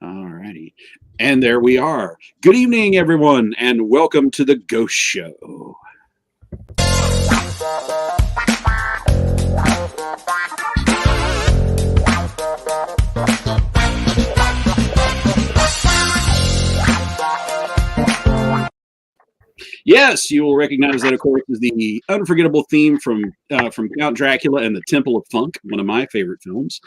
All righty. And there we are. Good evening, everyone, and welcome to the Ghost Show. Yes, you will recognize that, of course, is the unforgettable theme from Count Dracula and the Temple of Funk, one of my favorite films.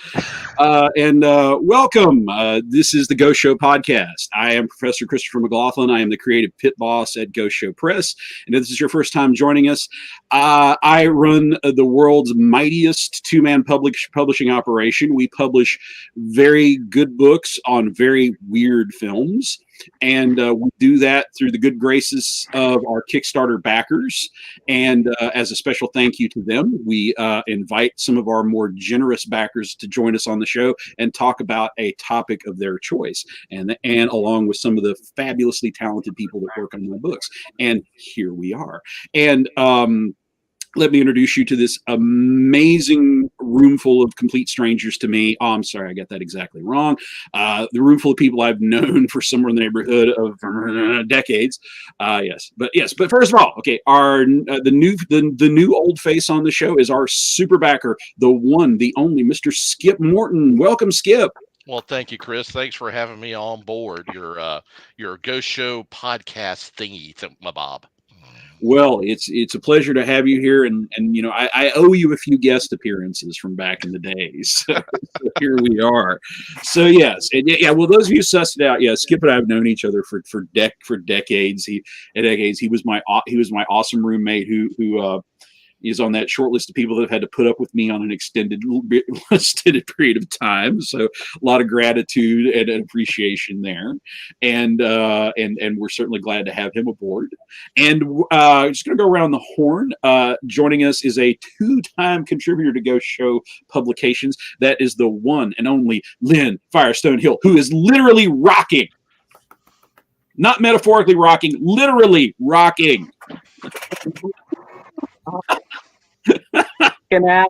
Welcome. This is the Ghost Show podcast. I am Professor Christopher McLaughlin. I am the creative pit boss at Ghost Show Press. And if this is your first time joining us, I run the world's mightiest two-man publishing operation. We publish very good books on very weird films. And we do that through the good graces of our Kickstarter backers. And as a special thank you to them, we invite some of our more generous backers to join us on the show and talk about a topic of their choice. And along with some of the fabulously talented people that work on my books. And here we are. And let me introduce you to this amazing room full of complete strangers to me. Oh, I'm sorry, I got that exactly wrong. The room full of people I've known for somewhere in the neighborhood of decades. But first of all, okay, the new old face on the show is our super backer, the one, the only, Mr. Skip Morton. Welcome, Skip. Well, thank you, Chris. Thanks for having me on board your Ghost Show podcast thingy, my Bob. Well, it's a pleasure to have you here, and you know I owe you a few guest appearances from back in the days. So here we are. So yes, and yeah. Well, those of you sussed it out, yeah. Skip and I have known each other for decades. He was my awesome roommate who is on that short list of people that have had to put up with me on an extended period of time. So a lot of gratitude and appreciation there. And we're certainly glad to have him aboard. And just going to go around the horn. Joining us is a two-time contributor to Ghost Show Publications. That is the one and only Lynn Firestone Hill, who is literally rocking. Not metaphorically rocking, literally rocking. Can I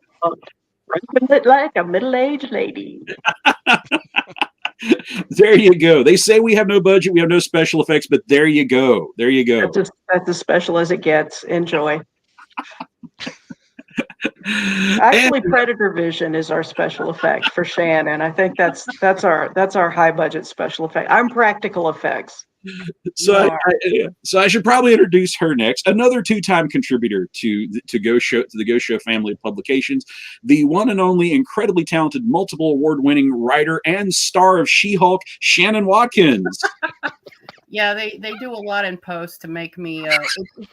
it like a middle-aged lady? There you go. They say we have no budget, we have no special effects, but there you go. There you go. That's as special as it gets. Enjoy. Actually, Predator Vision is our special effect for Shannon. I think that's our high budget special effect. I'm practical effects. So I should probably introduce her next. Another two-time contributor to the Ghost Show family of publications, the one and only incredibly talented, multiple award-winning writer and star of She-Hulk, Shannon Watkins. Yeah, they do a lot in post to make me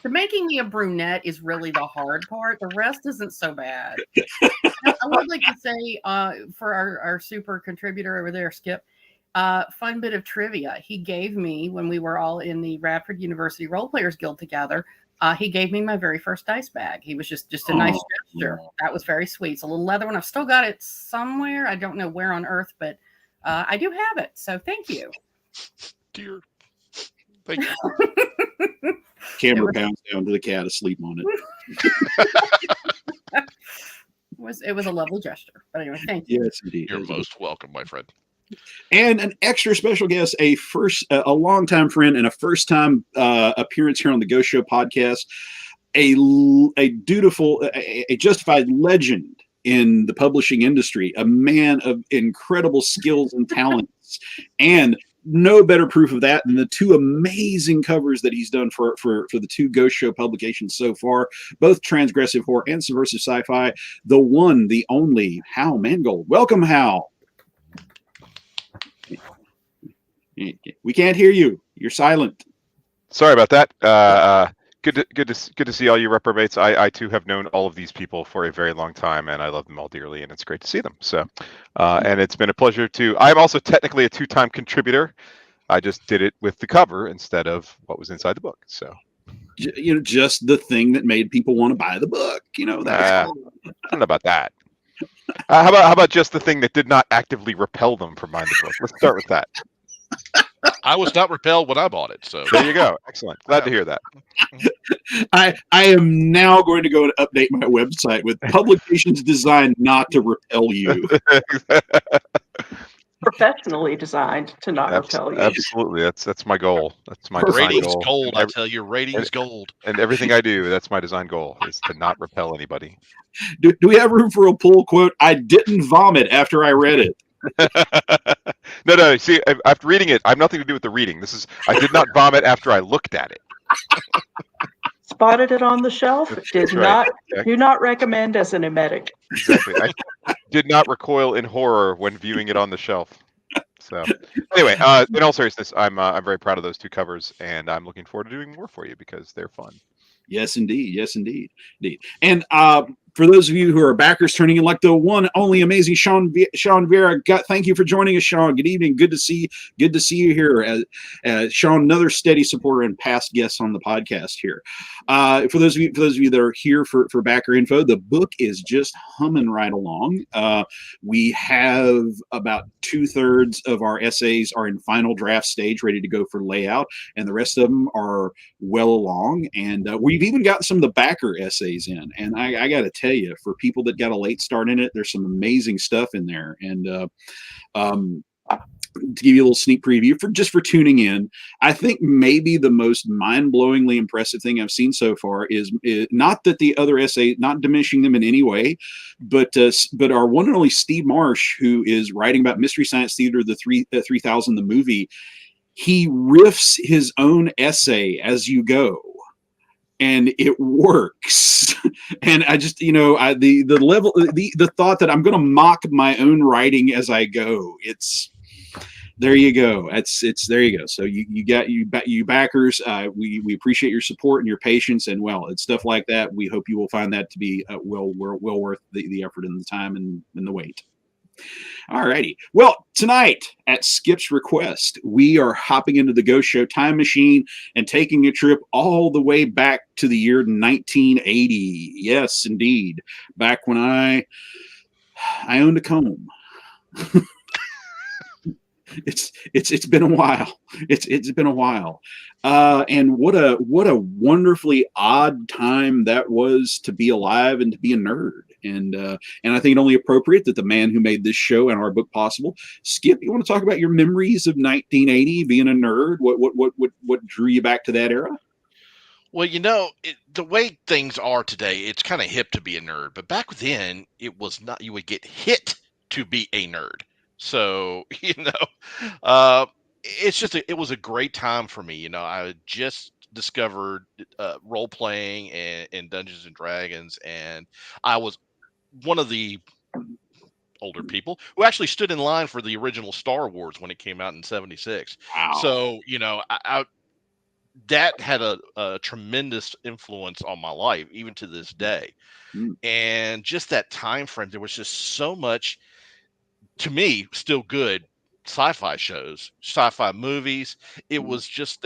making me a brunette is really the hard part. The rest isn't so bad. I would like to say for our super contributor over there, Skip. Fun bit of trivia. He gave me, when we were all in the Radford University Role Players Guild together, he gave me my very first dice bag. He was just a nice gesture. That was very sweet. It's a little leather one. I've still got it somewhere. I don't know where on earth, but I do have it. So thank you. Dear. Thank you. Camera bounds down to the cat asleep on it. It was a lovely gesture. But anyway, thank you. Yes, indeed. You're most welcome, my friend. And an extra special guest, a longtime friend and a first-time appearance here on the Ghost Show podcast, a dutiful, a justified legend in the publishing industry, a man of incredible skills and talents, and no better proof of that than the two amazing covers that he's done for the two Ghost Show publications so far, both Transgressive Horror and Subversive Sci-Fi. The one, the only, Hal Mangold. Welcome, Hal. We can't hear you. You're silent. Sorry about that. Good to see all you reprobates. I too have known all of these people for a very long time, and I love them all dearly, and it's great to see them. So, and it's been a pleasure to. I'm also technically a two-time contributor. I just did it with the cover instead of what was inside the book. So, you know, just the thing that made people want to buy the book. You know, that. I don't know about that. How about just the thing that did not actively repel them from buying the book? Let's start with that. I was not repelled when I bought it. So there you go. Excellent. Glad to hear that. I am now going to go and update my website with publications designed not to repel you. professionally designed to not repel you. Absolutely, that's my goal. That's my design Ratings goal. gold, I tell you, ratings gold. And everything I do, that's my design goal, is to not repel anybody. Do we have room for a pull quote? I didn't vomit after I read it. No. See, after reading it, I have nothing to do with the reading. I did not vomit after I looked at it. Spotted it on the shelf. That's right. Do not recommend as an emetic. Exactly. I did not recoil in horror when viewing it on the shelf. So anyway, in all seriousness, I'm very proud of those two covers, and I'm looking forward to doing more for you because they're fun. Yes, indeed. Yes, indeed. And for those of you who are backers turning in, like the one only amazing Sean Vera, thank you for joining us, Sean. Good evening. Good to see you here. Sean, another steady supporter and past guest on the podcast here. For those of you that are here for backer info, the book is just humming right along. We have about 2/3 of our essays are in final draft stage, ready to go for layout, and the rest of them are well along. And we've even got some of the backer essays in. And I got to tell you, for people that got a late start in it, there's some amazing stuff in there. And to give you a little sneak preview for tuning in, I think maybe the most mind-blowingly impressive thing I've seen so far is not that the other essay, not diminishing them in any way, but our one and only Steve Marsh, who is writing about Mystery Science Theater, the 3000, the movie. He riffs his own essay as you go, and it works. And I just, the thought that I'm going to mock my own writing as I go, there you go. There you go. So you backers, we appreciate your support and your patience, and it's stuff like that. We hope you will find that to be well worth the effort and the time and the wait. All righty. Well, tonight at Skip's request, we are hopping into the Ghost Show time machine and taking a trip all the way back to the year 1980. Yes, indeed. Back when I owned a comb. It's been a while. It's been a while. And what a wonderfully odd time that was to be alive and to be a nerd. And I think it only appropriate that the man who made this show and our book possible, Skip, you want to talk about your memories of 1980, being a nerd? What drew you back to that era? Well, the way things are today, it's kind of hip to be a nerd. But back then, it was not. You would get hit to be a nerd. So, it was a great time for me. I had just discovered role playing and Dungeons and Dragons, and I was one of the older people who actually stood in line for the original Star Wars when it came out in '76. Wow. So, that had a tremendous influence on my life, even to this day. And just that time frame, there was just so much, to me, still good sci-fi shows, sci-fi movies. It was just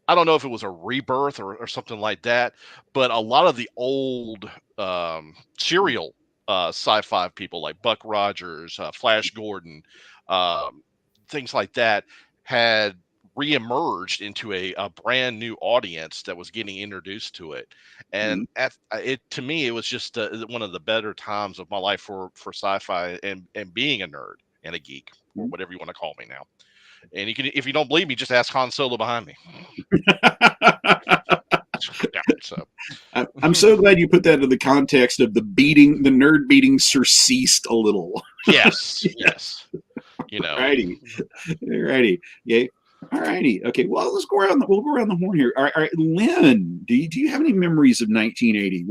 I don't know if it was a rebirth or something like that, but a lot of the old serial sci-fi people like Buck Rogers, Flash Gordon, things like that had reemerged into a brand new audience that was getting introduced to it. And to me, it was just one of the better times of my life for sci-fi and being a nerd and a geek, or whatever you want to call me now. And you can, if you don't believe me, just ask Han Solo behind me. I'm so glad you put that in the context of the nerd beating surceased a little. Yes. Righty. Yeah. All righty. Okay. Well, we'll go around the horn here. All right. Lynn, do you have any memories of 1980?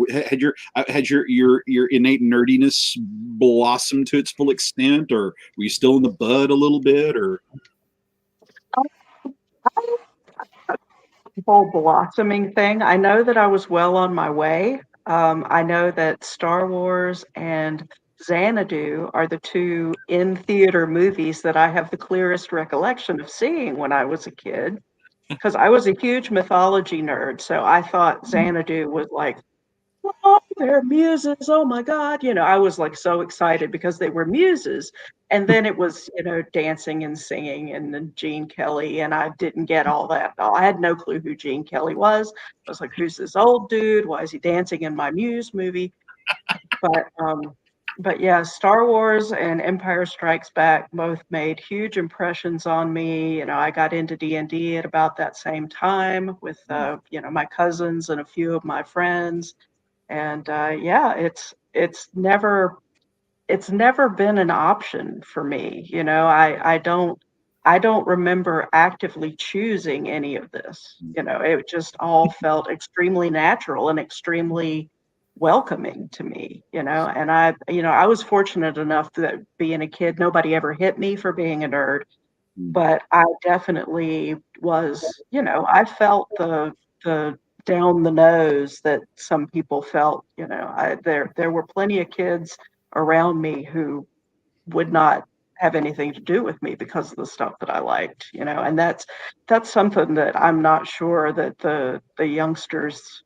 Had your innate nerdiness blossomed to its full extent, or were you still in the bud a little bit, or? The whole blossoming thing. I know that I was well on my way. I know that Star Wars and Xanadu are the two in-theater movies that I have the clearest recollection of seeing when I was a kid, because I was a huge mythology nerd. So I thought Xanadu was like, oh, they're muses. Oh my God. I was like so excited because they were muses. And then it was, dancing and singing and then Gene Kelly. And I didn't get all that. I had no clue who Gene Kelly was. I was like, who's this old dude? Why is he dancing in my Muse movie? But but yeah, Star Wars and Empire Strikes Back both made huge impressions on me. I got into D&D at about that same time with my cousins and a few of my friends, and yeah, it's never been an option for me. I don't remember actively choosing any of this. It just all felt extremely natural and extremely welcoming to me. And I was fortunate enough that being a kid, nobody ever hit me for being a nerd, but I definitely was, I felt the down the nose that some people felt. There were plenty of kids around me who would not have anything to do with me because of the stuff that I liked. And that's something that I'm not sure that the youngsters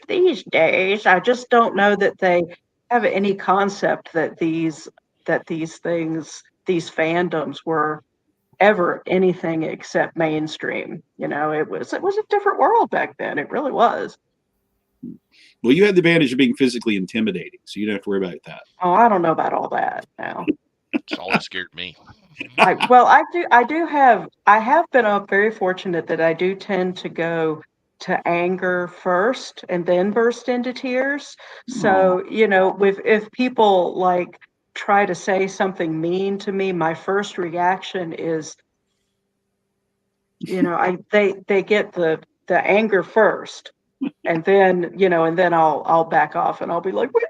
these days, I just don't know that they have any concept that these things, these fandoms were ever anything except mainstream. It was a different world back then. It really was. Well, you had the advantage of being physically intimidating, so you don't have to worry about that. Oh, I don't know about all that now. It's always scared me. I have been very fortunate that I do tend to go to anger first and then burst into tears. So, if people like try to say something mean to me, my first reaction is, they get the anger first, and then I'll back off and I'll be like, wait.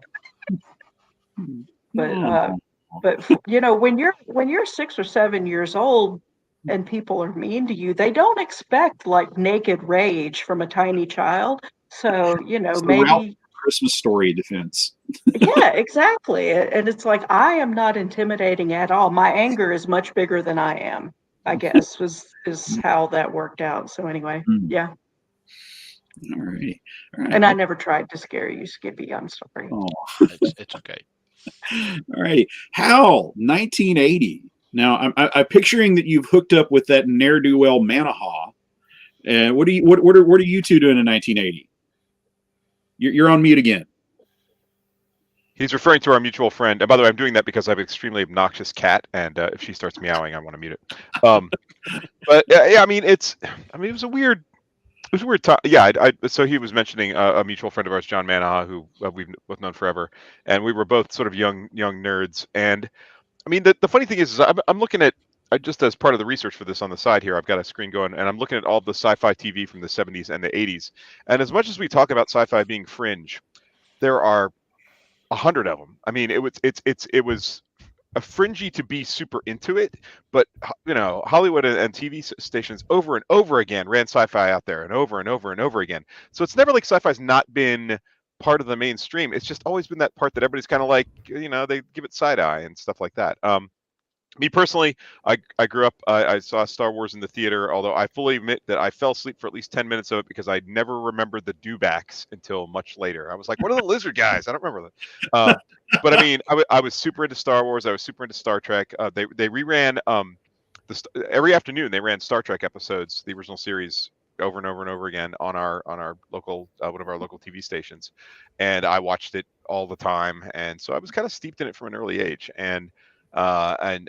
But when you're 6 or 7 years old and people are mean to you, they don't expect like naked rage from a tiny child. So It's the Ralph maybe. Christmas Story defense. Yeah, exactly. And it's like, I am not intimidating at all. My anger is much bigger than I am, I guess, is how that worked out. So anyway, yeah. All right. And I never tried to scare you, Skippy. I'm sorry. Oh. It's okay. All righty. Hal, 1980. Now, I'm picturing that you've hooked up with that ne'er-do-well Manahaw. What are you two doing in 1980? You're on mute again. He's referring to our mutual friend. And by the way, I'm doing that because I have an extremely obnoxious cat, and if she starts meowing, I want to mute it. But yeah, I mean, it was a weird time. Yeah, so he was mentioning a mutual friend of ours, John Manaha, who we've both known forever, and we were both sort of young nerds. And I mean, the funny thing is I'm looking at, just as part of the research for this on the side here, I've got a screen going, and I'm looking at all the sci-fi TV from the 70s and the 80s. And as much as we talk about sci-fi being fringe, there are 100 of them. I mean, it was a fringy to be super into it, but Hollywood and TV stations over and over again ran sci-fi out there, and over and over and over again. So it's never like sci-fi's not been part of the mainstream. It's just always been that part that everybody's kind of like, they give it side eye and stuff like that. Me personally, I grew up, I saw Star Wars in the theater, although I fully admit that I fell asleep for at least 10 minutes of it because I never remembered the dewbacks until much later. I was like, what are the lizard guys? I don't remember that. But I mean, I was super into Star Wars. I was super into Star Trek. They reran every afternoon. They ran Star Trek episodes, the original series, over and over and over again on our local one of our local TV stations, and I watched it all the time. And so I was kind of steeped in it from an early age. And my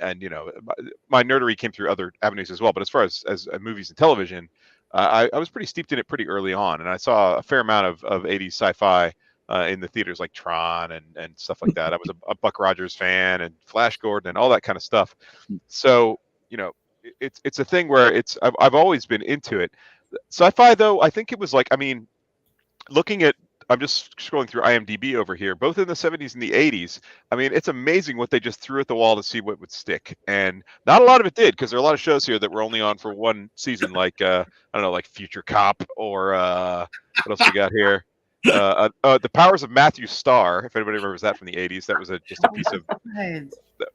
nerdery came through other avenues as well. But as far as movies and television, I was pretty steeped in it pretty early on, and I saw a fair amount of 80s sci-fi in the theaters, like Tron and stuff like that. I was a Buck Rogers fan and Flash Gordon and all that kind of stuff. So it's a thing where I've always been into it. Sci-fi, though, I think it was like, I mean, I'm just scrolling through IMDb over here, both in the 70s and the 80s. I mean, it's amazing what they just threw at the wall to see what would stick. And not a lot of it did, because there are a lot of shows here that were only on for one season, like, I don't know, like Future Cop, or what else we got here? The Powers of Matthew Starr, if anybody remembers that from the 80s. That was just a piece of,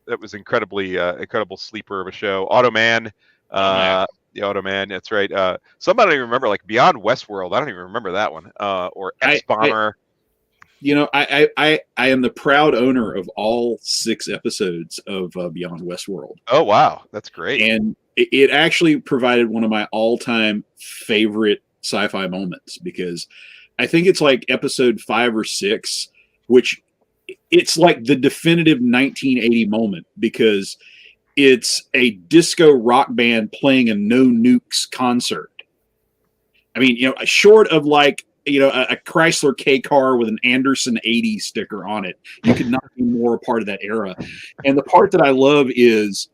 that was incredible sleeper of a show. Automan. The Automan, that's right. Some I don't even remember, like Beyond Westworld. I don't even remember that one. Or X Bomber. I am the proud owner of all 6 episodes of Beyond Westworld. Oh wow, that's great. And it actually provided one of my all-time favorite sci-fi moments, because I think it's like episode 5 or 6, which it's like the definitive 1980 moment because it's a disco rock band playing a No Nukes concert. I mean, short of like, a Chrysler K car with an Anderson 80 sticker on it, you could not be more a part of that era. And the part that I love is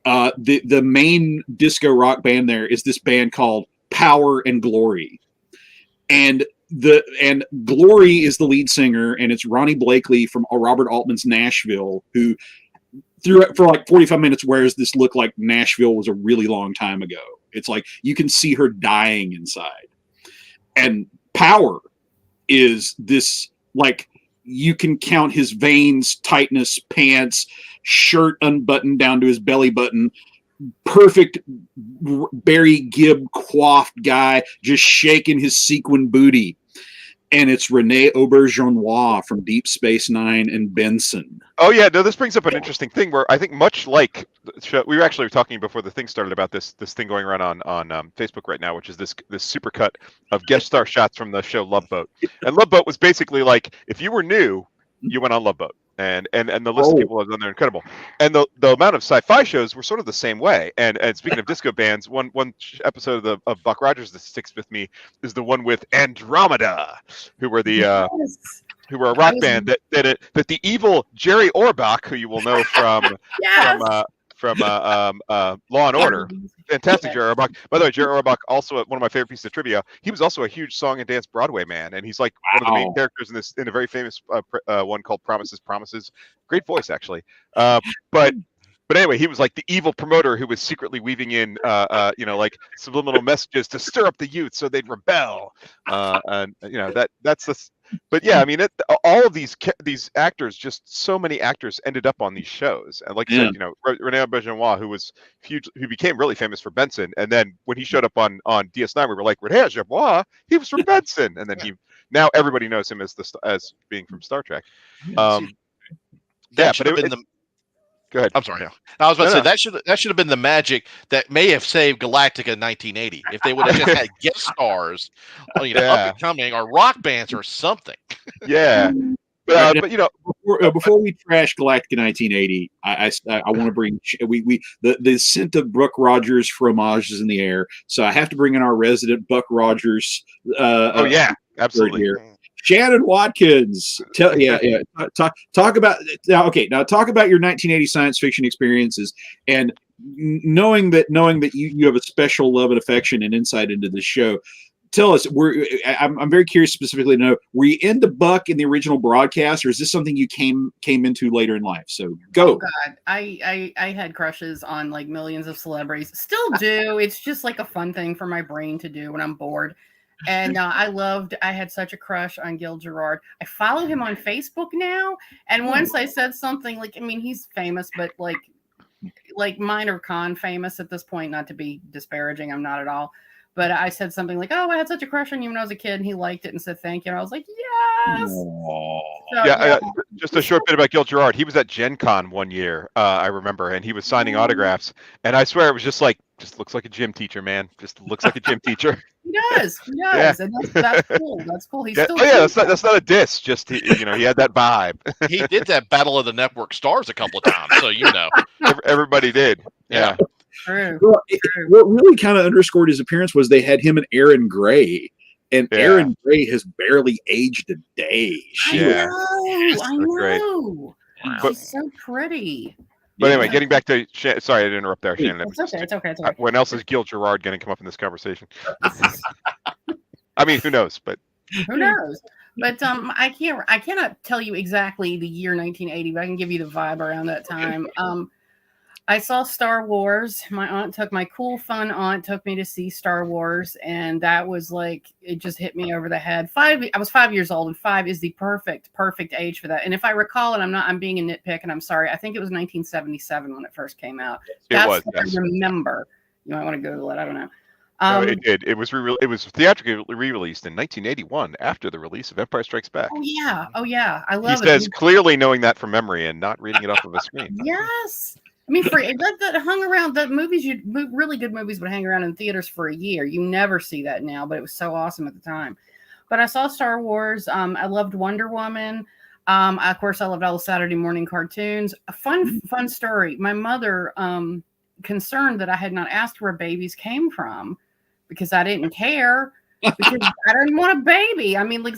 the main disco rock band there is this band called Power and Glory. And Glory is the lead singer, and it's Ronnie Blakely from Robert Altman's Nashville, who for like 45 minutes wears this look like Nashville was a really long time ago. It's like you can see her dying inside. And Power is this, like, you can count his veins, tightness, pants, shirt unbuttoned down to his belly button, perfect Barry Gibb coiffed guy just shaking his sequin booty. And it's Rene Auberjonois from Deep Space Nine and Benson. Oh yeah, no, this brings up an interesting thing where I think much like we were actually talking before the thing started about this thing going around on Facebook right now, which is this supercut of guest star shots from the show Love Boat. And Love Boat was basically like, if you were new, you went on Love Boat. And the list of people that have done there incredible. And the amount of sci-fi shows were sort of the same way. And speaking of disco bands, one episode of Buck Rogers that sticks with me is the one with Andromeda, who were the who were a rock band that the evil Jerry Orbach, who you will know from from Law and Order. Fantastic, Jerry Orbach. By the way, Jerry Orbach, also one of my favorite pieces of trivia. He was also a huge song and dance Broadway man, and he's like one of the main characters in a very famous one called Promises. Great voice, actually. But anyway, he was like the evil promoter who was secretly weaving in, like subliminal messages to stir up the youth so they'd rebel. And that's the. But yeah, I mean, all of these actors, just so many actors ended up on these shows. And like you said, Rene Auberjonois, who was huge, who became really famous for Benson. And then when he showed up on DS9, we were like, Rene Auberjonois, he was from Benson. And then now everybody knows him as being from Star Trek. Go ahead. I'm sorry. I was about to say that should have been the magic that may have saved Galactica in 1980 if they would have just had guest stars, up and coming, or rock bands or something. Yeah, but before we trash Galactica 1980, I want to bring the scent of Buck Rogers fromage is in the air, so I have to bring in our resident Buck Rogers. Absolutely. Here. Shannon Watkins, talk about now. Okay, now talk about your 1980 science fiction experiences, and knowing that you have a special love and affection and insight into this show. Tell us, I'm very curious specifically to know, were you into Buck in the original broadcast, or is this something you came into later in life? So go. Oh God, I had crushes on like millions of celebrities, still do. It's just like a fun thing for my brain to do when I'm bored. And I had such a crush on Gil Gerard. I follow him on Facebook now. And once I said something like, I mean, he's famous, but like minor con famous at this point, not to be disparaging. I'm not at all. But I said something like, oh, I had such a crush on you when I was a kid. And he liked it and said, thank you. And I was like, yes. So, just a short bit about Gil Gerard. He was at Gen Con one year, I remember, and he was signing autographs. And I swear it was just looks like a gym teacher, man. Just looks like a gym teacher. He does. Yeah. And that's cool. That's cool. He's still that's not a diss. Just he had that vibe. He did that Battle of the Network Stars a couple of times, so everybody did. Yeah. True. Well, what really kind of underscored his appearance was they had him and Erin Gray, and Erin Gray has barely aged a day. I know. She's so pretty. But anyway, getting back to sorry, I didn't interrupt there, Shannon. It's okay. When else is Gil Gerard going to come up in this conversation? I mean, who knows? But who knows? But I cannot tell you exactly the year 1980, but I can give you the vibe around that time. I saw Star Wars. My cool, fun aunt took me to see Star Wars, and that was like, it just hit me over the head. I was 5 years old, and 5 is the perfect age for that. And if I recall, and I'm being a nitpick, and I'm sorry, I think it was 1977 when it first came out. That's what I remember. You might want to Google it. I don't know. No, it did. It was theatrically re-released in 1981 after the release of Empire Strikes Back. Oh yeah. I love it. He says clearly knowing that from memory and not reading it off of a screen. Yes. I mean, that hung around. That really good movies would hang around in theaters for a year. You never see that now, but it was so awesome at the time. But I saw Star Wars. I loved Wonder Woman. Of course, I loved all the Saturday morning cartoons. A fun story. My mother, concerned that I had not asked where babies came from because I didn't care. Because I didn't want a baby. I mean, like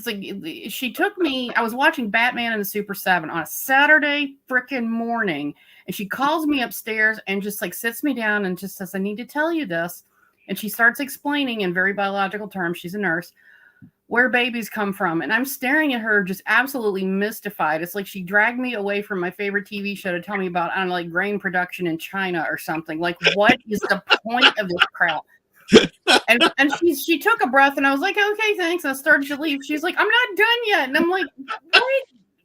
she took me. I was watching Batman and the Super 7 on a Saturday freaking morning, and she calls me upstairs and just like sits me down and just says, "I need to tell you this." And she starts explaining in very biological terms. She's a nurse. Where babies come from. And I'm staring at her just absolutely mystified. It's like she dragged me away from my favorite TV show to tell me about, I don't know, like grain production in China or something. Like, what is the point of this crap? And she took a breath and I was like, okay, thanks. And I started to leave. She's like, I'm not done yet. And I'm like, what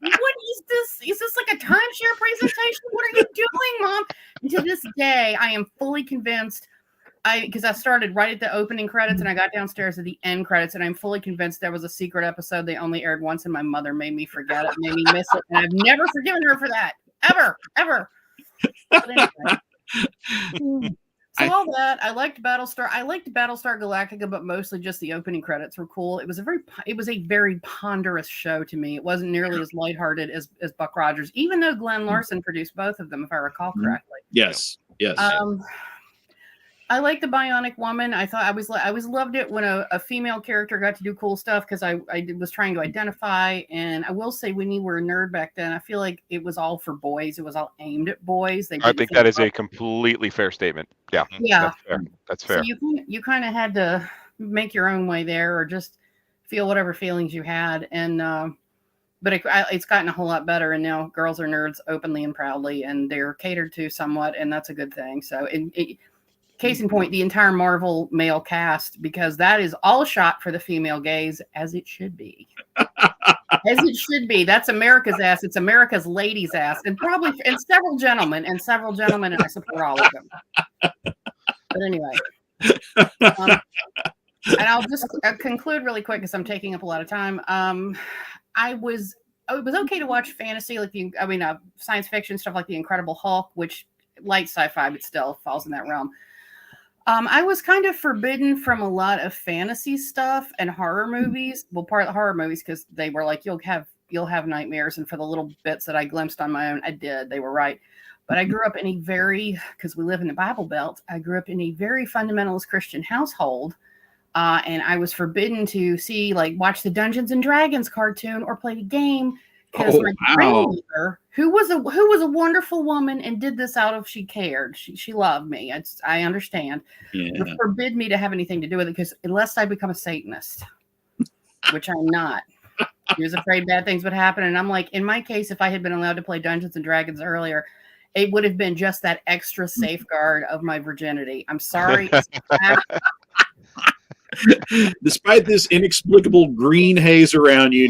is this? Is this like a timeshare presentation? What are you doing, Mom? And to this day, I am fully convinced. Because I started right at the opening credits and I got downstairs at the end credits, and I'm fully convinced there was a secret episode they only aired once, and my mother made me forget it, made me miss it, and I've never forgiven her for that, ever. But anyway. So all that, I liked Battlestar. I liked Battlestar Galactica, but mostly just the opening credits were cool. It was a very ponderous show to me. It wasn't nearly as lighthearted as Buck Rogers, even though Glenn Larson produced both of them, if I recall correctly. Yes. I like the Bionic Woman. I thought I always loved it when a female character got to do cool stuff because I was trying to identify. And I will say, when you were a nerd back then, I feel like it was all for boys. It was all aimed at boys. I think that is a completely fair statement. Yeah. Yeah. That's fair. So you kind of had to make your own way there, or just feel whatever feelings you had. And but it's gotten a whole lot better, and now girls are nerds openly and proudly, and they're catered to somewhat, and that's a good thing. So case in point, the entire Marvel male cast, because that is all shot for the female gaze, as it should be. As it should be. That's America's ass. It's America's ladies' ass, and several gentlemen, and I support all of them. But anyway, and I'll just conclude really quick because I'm taking up a lot of time. It was okay to watch fantasy, science fiction stuff like The Incredible Hulk, which light sci-fi, but still falls in that realm. I was kind of forbidden from a lot of fantasy stuff and horror movies. Well, part of the horror movies, because they were like, you'll have nightmares. And for the little bits that I glimpsed on my own, I did. They were right. But I grew up in because we live in the Bible Belt, I grew up in a very fundamentalist Christian household. And I was forbidden to watch the Dungeons and Dragons cartoon or play the game. Because my grandmother, who was a wonderful woman and did this out of she cared, she loved me. I understand. Yeah. But forbid me to have anything to do with it, because unless I become a Satanist, which I'm not, he was afraid bad things would happen. And I'm like, in my case, if I had been allowed to play Dungeons and Dragons earlier, it would have been just that extra safeguard of my virginity. I'm sorry. Despite this inexplicable green haze around you,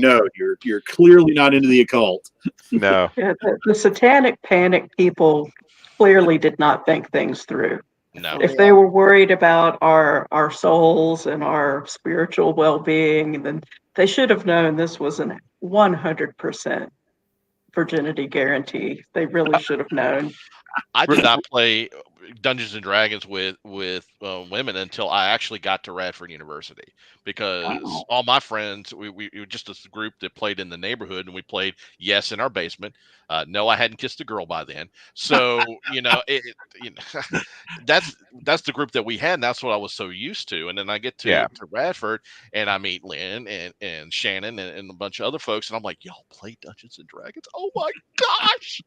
you're clearly not into the occult. No. Yeah, the satanic panic people clearly did not think things through. No. If they were worried about our souls and our spiritual well-being, then they should have known this was a 100% virginity guarantee. They really should have known. I did not play Dungeons and Dragons with women until I actually got to Radford University, because all my friends, we were just a group that played in the neighborhood, and we played in our basement. No, I hadn't kissed a girl by then, so that's the group that we had, and that's what I was so used to. And then I get to Radford, and I meet Lynn and Shannon and a bunch of other folks, and I'm like, y'all play Dungeons and Dragons? Oh my gosh!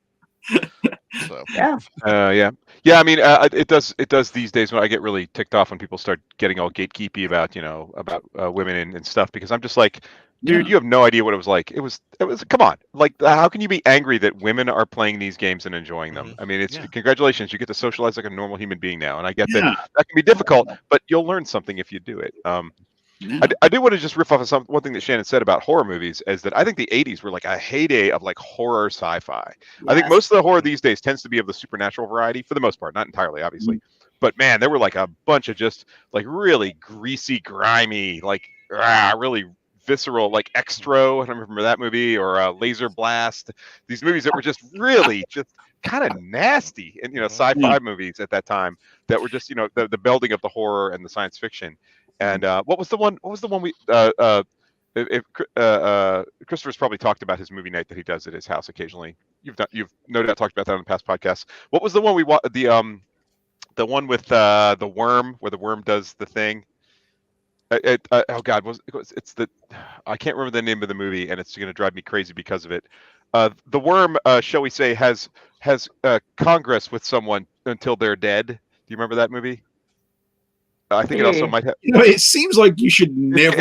So yeah. I mean, it does these days, when I get really ticked off when people start getting all gatekeepy about women and stuff, because I'm just like, dude, you have no idea what it was like. It was come on, like, how can you be angry that women are playing these games and enjoying them? I mean, it's congratulations, you get to socialize like a normal human being now, and I get that can be difficult, but you'll learn something if you do it. I do want to just riff off of one thing that Shannon said about horror movies, is that I think the 80s were like a heyday of like horror sci-fi. Yes. I think most of the horror these days tends to be of the supernatural variety, for the most part, not entirely, obviously. But man, there were like a bunch of just like really greasy, grimy, like really visceral, like Extro, I don't remember that movie, or Laser Blast. These movies that were just really just kind of nasty, and sci-fi movies at that time that were just the melding of the horror and the science fiction. And what was the one we if Christopher's probably talked about his movie night that he does at his house occasionally. You've no doubt talked about that on the past podcasts. What was the one we watched? The one with the worm, where the worm does the thing. Oh God, it's the I can't remember the name of the movie, and it's going to drive me crazy because of it. The worm, shall we say, has Congress with someone until they're dead. Do you remember that movie? I think it also might have. It seems like you should never.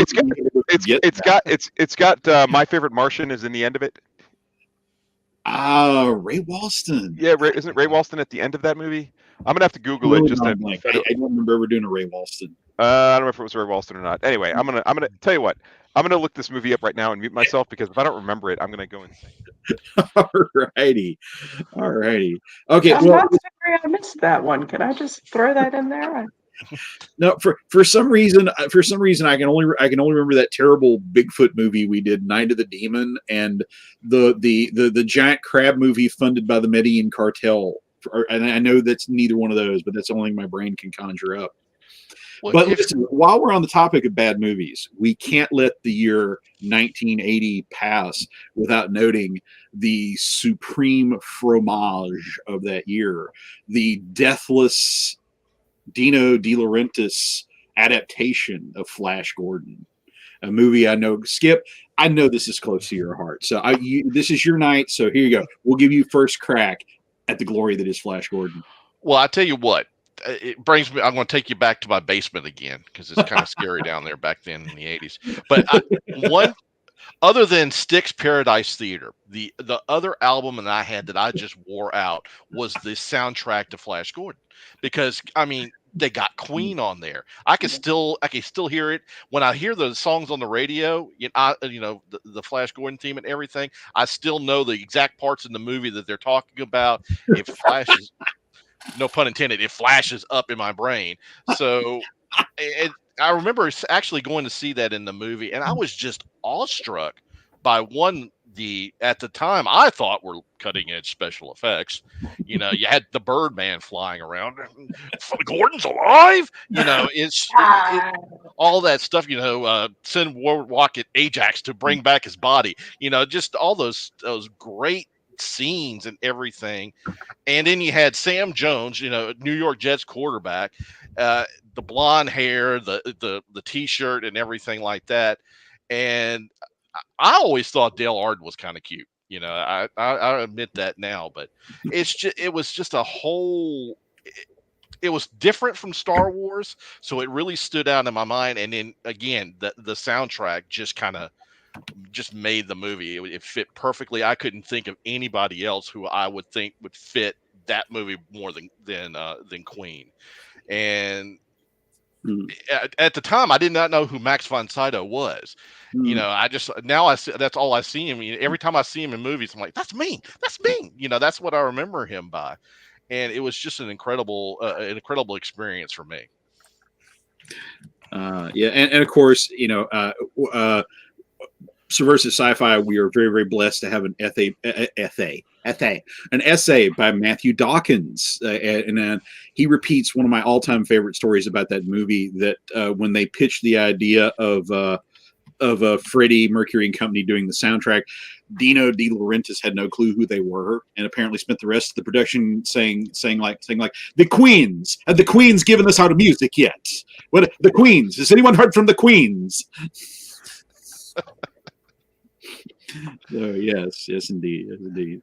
It's got My Favorite Martian is in the end of it. Ray Walston. Yeah, isn't Ray Walston at the end of that movie? I'm gonna have to Google it. Just I don't remember ever doing a Ray Walston. I don't know if it was Ray Walston or not. Anyway, I'm gonna tell you what. I'm gonna look this movie up right now and mute myself because if I don't remember it, I'm gonna go insane. Alrighty. Okay. I'm not sorry I missed that one. Can I just throw that in there? No, for some reason I can only remember that terrible Bigfoot movie we did, Night of the Demon, and the giant crab movie funded by the Medellin cartel. And I know that's neither one of those, but that's the only thing my brain can conjure up. Well, but listen, while we're on the topic of bad movies, we can't let the year 1980 pass without noting the supreme fromage of that year, the deathless Dino De Laurentiis adaptation of Flash Gordon, a movie I know, Skip, I know this is close to your heart. So this is your night. So here you go. We'll give you first crack at the glory that is Flash Gordon. Well, I tell you what, it brings me. I'm going to take you back to my basement again because it's kind of scary down there back then in the 80s. But one, other than Styx Paradise Theater, the other album that I had that I just wore out was the soundtrack to Flash Gordon, because I mean they got Queen on there. I can still hear it when I hear the songs on the radio. The Flash Gordon theme and everything. I still know the exact parts in the movie that they're talking about. It flashes. No pun intended. It flashes up in my brain. So I remember actually going to see that in the movie, and I was just awestruck by at the time I thought were cutting edge special effects. You had the Birdman flying around. Gordon's alive. It's all that stuff. Send War Rocket Ajax to bring back his body. Just all those great scenes and everything. And then you had Sam Jones, New York Jets quarterback, the blonde hair, the t-shirt and everything like that. And I always thought Dale Arden was kind of cute. I admit that now, but it was just a whole, it was different from Star Wars. So it really stood out in my mind. And then again, the soundtrack just made the movie. It fit perfectly. I couldn't think of anybody else who I would think would fit that movie more than Queen. And at the time, I did not know who Max von Sydow was. I see, that's all I see him. Every time I see him in movies, I'm like, that's me. That's what I remember him by. And it was just an incredible experience for me. And of course, Subversive Sci-Fi, we are very, very blessed to have an essay by Matthew Dawkins, and he repeats one of my all-time favorite stories about that movie. That when they pitched the idea of Freddie Mercury and Company doing the soundtrack, Dino De Laurentiis had no clue who they were, and apparently spent the rest of the production saying like the Queens. Have the Queens given us our music yet? What the Queens? Has anyone heard from the Queens? Yes, indeed.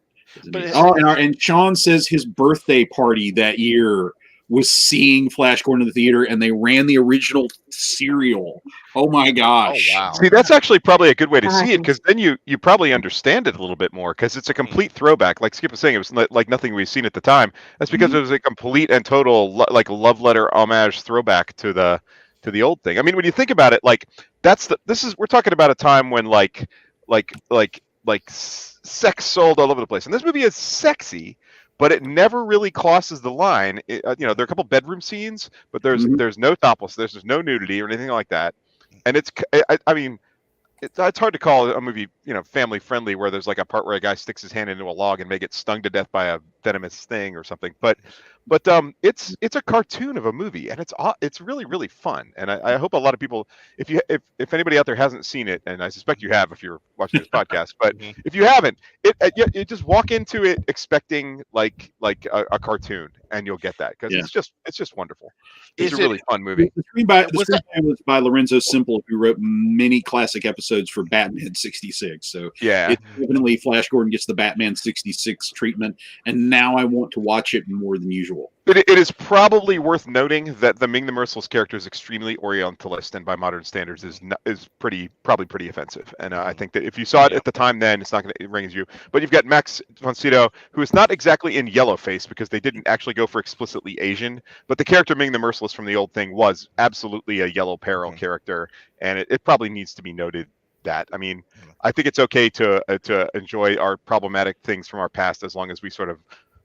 And Sean says his birthday party that year was seeing Flash Gordon in the theater, and they ran the original serial. Oh my gosh! Oh, wow. See, that's actually probably a good way to see it, because then you probably understand it a little bit more, because it's a complete throwback. Like Skip was saying, it was like nothing we've seen at the time. That's because it was a complete and total love letter homage throwback to the old thing. I mean, when you think about it, we're talking about a time when like sex sold all over the place, and this movie is sexy, but it never really crosses the line. There are a couple bedroom scenes, but there's no topless, there's no nudity or anything like that, and it's hard to call a movie family friendly where there's like a part where a guy sticks his hand into a log and may get stung to death by a venomous thing or something. But but it's a cartoon of a movie, and it's really really fun. And I hope a lot of people, if anybody out there hasn't seen it, and I suspect you have if you're watching this podcast, but if you haven't, you just walk into it expecting like a cartoon, and you'll get that because it's just wonderful. It's a really fun movie. The screenplay was by Lorenzo Simple, who wrote many classic episodes for Batman 66. So yeah, definitely Flash Gordon gets the Batman 66 treatment, and now I want to watch it more than usual. It is probably worth noting that the Ming the Merciless character is extremely Orientalist, and by modern standards is probably pretty offensive. And I think that if you saw it at the time, then it's not going to ring as you. But you've got Max von Sydow, who is not exactly in yellowface because they didn't actually go for explicitly Asian, but the character Ming the Merciless from the old thing was absolutely a Yellow Peril character, and it probably needs to be noted that. I mean, I think it's okay to enjoy our problematic things from our past as long as we sort of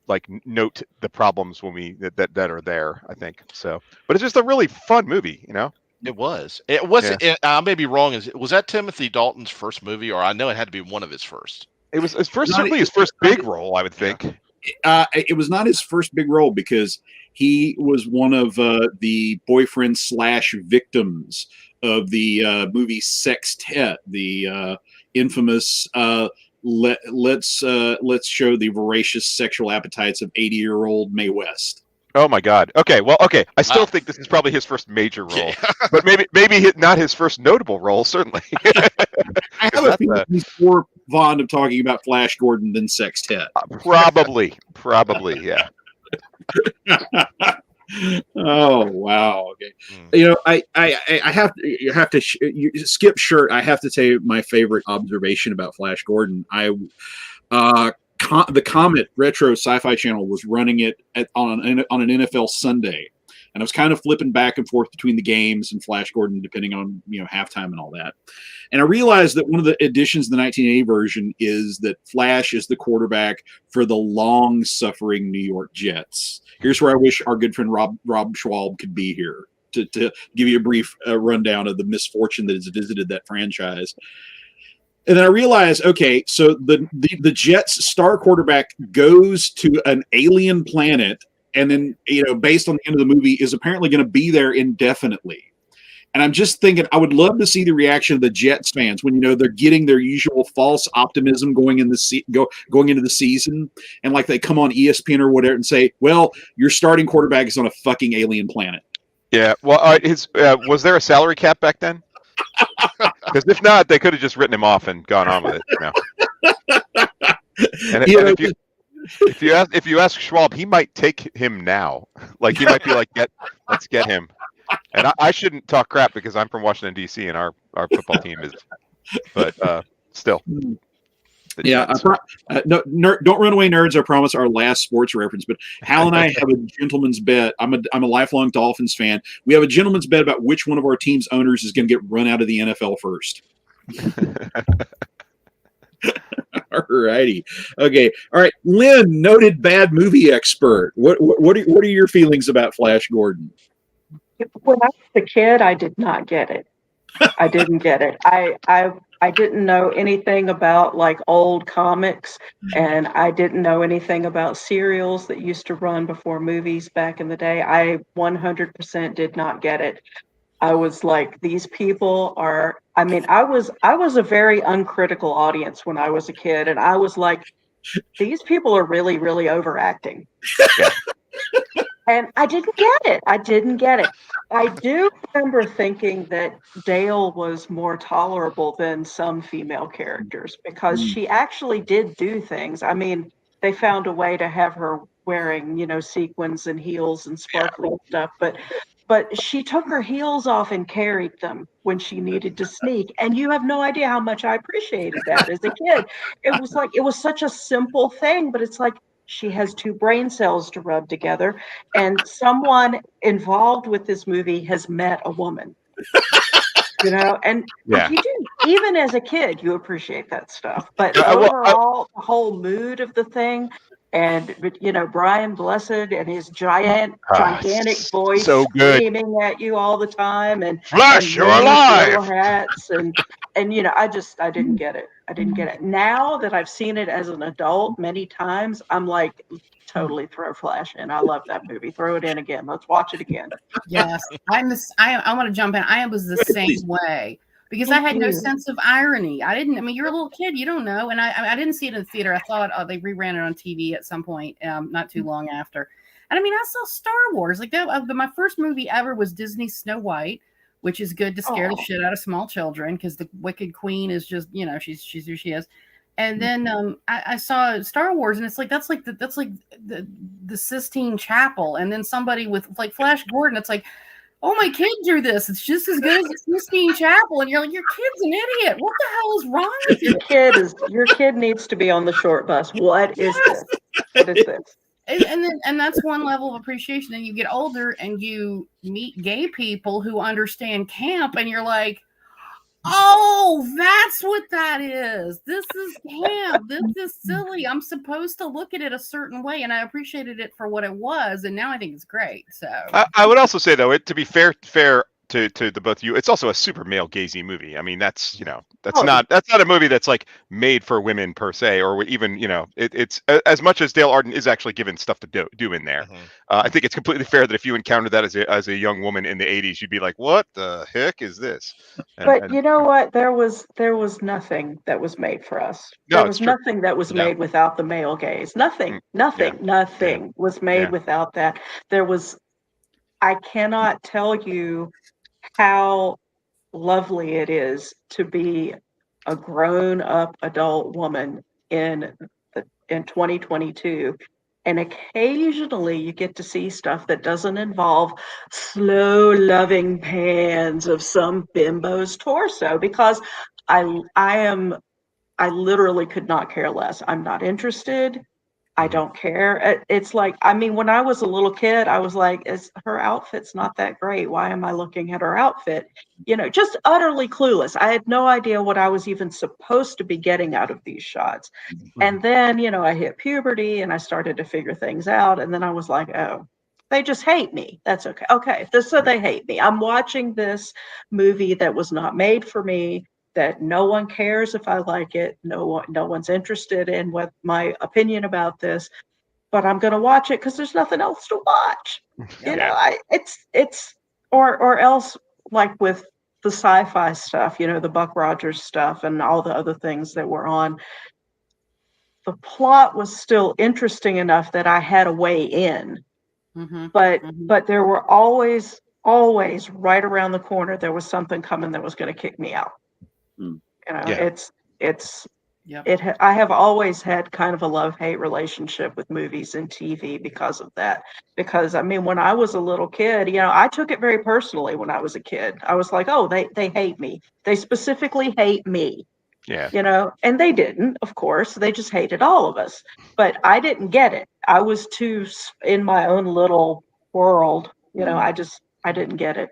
like note the problems when we that are there. I think so, but it's just a really fun movie, you know. It was. I may be wrong. Was that Timothy Dalton's first movie, or I know it had to be one of his first? It was his first, certainly his first big role, I would think. It was not his first big role because he was one of the boyfriends / victims of the movie Sextet, the infamous let's show the voracious sexual appetites of 80-year-old Mae West. Oh my God. Okay. Well, okay. I still think this is probably his first major role, but maybe not his first notable role. Certainly. I have a feeling he's more fond of talking about Flash Gordon than Sextet. Probably. Yeah. Oh wow. Okay. You know, I have to skip shirt. I have to tell you my favorite observation about Flash Gordon. The Comet Retro Sci-Fi Channel was running it on an NFL Sunday, and I was kind of flipping back and forth between the games and Flash Gordon, depending on halftime and all that. And I realized that one of the additions in the 1980 version is that Flash is the quarterback for the long-suffering New York Jets. Here's where I wish our good friend Rob Schwalb could be here to give you a brief rundown of the misfortune that has visited that franchise. And then I realized, okay, so the Jets' star quarterback goes to an alien planet, and then based on the end of the movie, is apparently going to be there indefinitely. And I'm just thinking, I would love to see the reaction of the Jets fans when they're getting their usual false optimism going into the season, and like they come on ESPN or whatever and say, "Well, your starting quarterback is on a fucking alien planet." Yeah. Well, was there a salary cap back then? Because if not, they could have just written him off and gone on with it. And if you ask Schwab, he might take him now. Like he might be like, let's get him. And I shouldn't talk crap because I'm from Washington D.C. and our football team is, but still. Yeah, don't run away, nerds. I promise our last sports reference. But Hal and I have a gentleman's bet. I'm a lifelong Dolphins fan. We have a gentleman's bet about which one of our team's owners is going to get run out of the NFL first. All righty. Okay. All right. Lynn, noted bad movie expert. What are your feelings about Flash Gordon? When I was a kid, I did not get it. I didn't get it. I didn't know anything about like old comics, and I didn't know anything about serials that used to run before movies back in the day. I 100% did not get it. I was like, these people are, I was a very uncritical audience when I was a kid, and I was like, these people are really, really overacting. And I didn't get it. I do remember thinking that Dale was more tolerable than some female characters because she actually did do things. I mean, they found a way to have her wearing, sequins and heels and sparkly stuff, but she took her heels off and carried them when she needed to sneak. And you have no idea how much I appreciated that as a kid. It was such a simple thing, but it's like, she has two brain cells to rub together, and someone involved with this movie has met a woman. And yeah. You do, even as a kid, you appreciate that stuff. But overall, the whole mood of the thing, and Brian Blessed and his gigantic voice so screaming at you all the time, and Flash, you're alive! Hats and And I didn't get it. I didn't get it. Now that I've seen it as an adult many times, I'm like, totally throw Flash in. I love that movie. Throw it in again. Let's watch it again. Yes, I want to jump in. I was the same Please. way because Thank I had no you. sense of irony. I didn't. I mean, you're a little kid, you don't know. And I didn't see it in the theater. I thought they reran it on TV at some point, not too long after. And I mean, I saw Star Wars. Like my first movie ever was Disney's Snow White, which is good to scare the shit out of small children because the Wicked Queen is just, she's who she is. And then I saw Star Wars, and it's like that's like the Sistine Chapel, and then somebody with like Flash Gordon. It's like, oh, my kid drew this. It's just as good as the Sistine Chapel, and you're like, your kid's an idiot. What the hell is wrong with you? Your kid needs to be on the short bus. What is this? What is this? And that's one level of appreciation. Then you get older and you meet gay people who understand camp, and you're like, oh, that's what that is. This is camp. This is silly. I'm supposed to look at it a certain way, and I appreciated it for what it was, and now I think it's great. So I would also say, though, to be fair to the both of you, it's also a super male gazy movie. I mean, that's not a movie that's like made for women per se, or even it's as much as Dale Arden is actually given stuff to do in there. I think it's completely fair that if you encountered that as a young woman in the 80s, you'd be like, what the heck is this? But you know what? There was nothing that was made for us. There was nothing that was made without the male gaze. Nothing was made without that. I cannot tell you how lovely it is to be a grown-up adult woman in 2022. And occasionally you get to see stuff that doesn't involve slow loving pans of some bimbo's torso, because I literally could not care less. I'm not interested. I don't care. It's like, I mean, when I was a little kid, I was like, her outfit's not that great. Why am I looking at her outfit? Just utterly clueless. I had no idea what I was even supposed to be getting out of these shots. And then, I hit puberty and I started to figure things out. And then I was like, oh, they just hate me. That's okay. Okay. So they hate me. I'm watching this movie that was not made for me, that no one cares if I like it. No one's interested in what my opinion about this, but I'm going to watch it because there's nothing else to watch. Or else, like with the sci-fi stuff, the Buck Rogers stuff and all the other things that were on, the plot was still interesting enough that I had a way in. But there were always right around the corner, there was something coming that was going to kick me out. I have always had kind of a love-hate relationship with movies and TV because of that. Because I mean, when I was a little kid, I took it very personally when I was a kid. I was like, oh, they hate me. They specifically hate me. And they didn't, of course. They just hated all of us. But I didn't get it. I was too in my own little world. I didn't get it.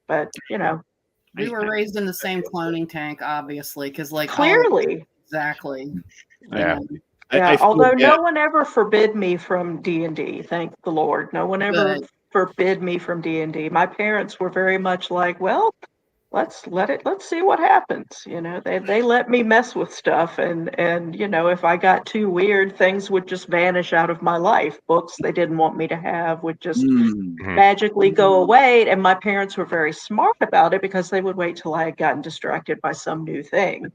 But we were raised in the same cloning tank, obviously, because clearly, exactly. Although no one ever forbid me from D&D, thank the Lord. No one ever forbid me from D&D. My parents were very much like, well, let's see what happens. They let me mess with stuff, and if I got too weird, things would just vanish out of my life. Books they didn't want me to have would just magically go away. And my parents were very smart about it because they would wait till I had gotten distracted by some new thing.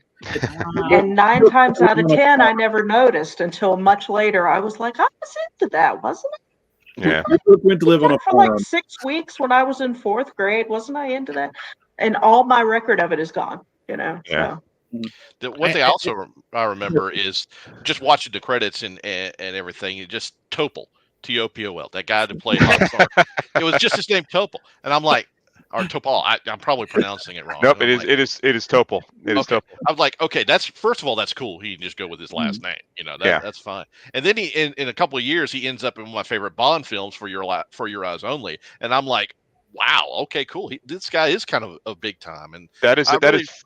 And 9 times out of 10, I never noticed until much later. I was like, I was into that, wasn't I? Yeah. I went to live on a for farm. like 6 weeks when I was in 4th grade. Wasn't I into that? And all my record of it is gone, Yeah. So. The one thing I remember is just watching the credits and everything. Just Topol, Topol, that guy that played Han Solo. It was just his name, Topol, and I'm like, or Topol. I'm probably pronouncing it wrong. Nope, it is Topol. It is Topol. I'm like, okay, that's first of all, that's cool. He can just go with his last name, that's fine. And then he, in a couple of years, he ends up in one of my favorite Bond films, For Your Eyes Only, and I'm like, wow, okay, cool. This guy is kind of a big time, and that is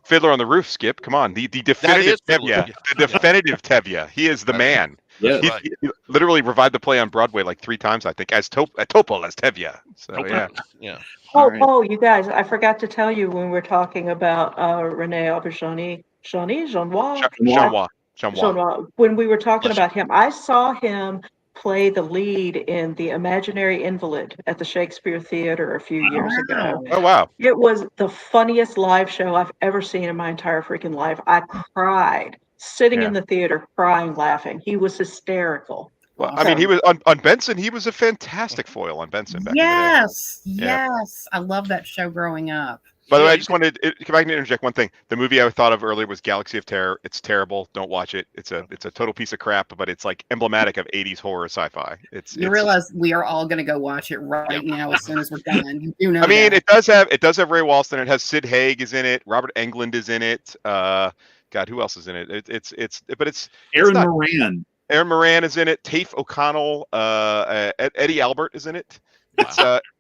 Fiddler on the Roof. Skip, come on, the definitive Tevye, the definitive Tevye. He is the man. Yeah. That's right. He literally revived the play on Broadway like 3 times, I think, as Topol as Tevye. So yeah. Yeah. Oh, All right. oh, you guys, I forgot to tell you when we're talking about Rene Auberjonois, Jean-Noir. when we were talking Bless you. about him, I saw him play the lead in The Imaginary Invalid at the Shakespeare Theater a few years ago. Oh wow. It was the funniest live show I've ever seen in my entire freaking life. I cried sitting in the theater, crying, laughing. He was hysterical. Well, I mean, he was on Benson. He was a fantastic foil on Benson back in the day. Yes, Yeah. yes. I love that show growing up. By the way, Yeah, I just wanted if I can interject one thing. The movie I thought of earlier was Galaxy of Terror. It's terrible. Don't watch it. It's a total piece of crap, but it's like emblematic of 80s horror sci-fi. You realize we are all going to go watch it right now as soon as we're done. You do know. I mean, that. it does have Ray Walston. It has Sid Haig is in it. Robert Englund is in it. God, who else is in it? It's Aaron not- Moran. Aaron Moran is in it. Tafe O'Connell, Eddie Albert is in it.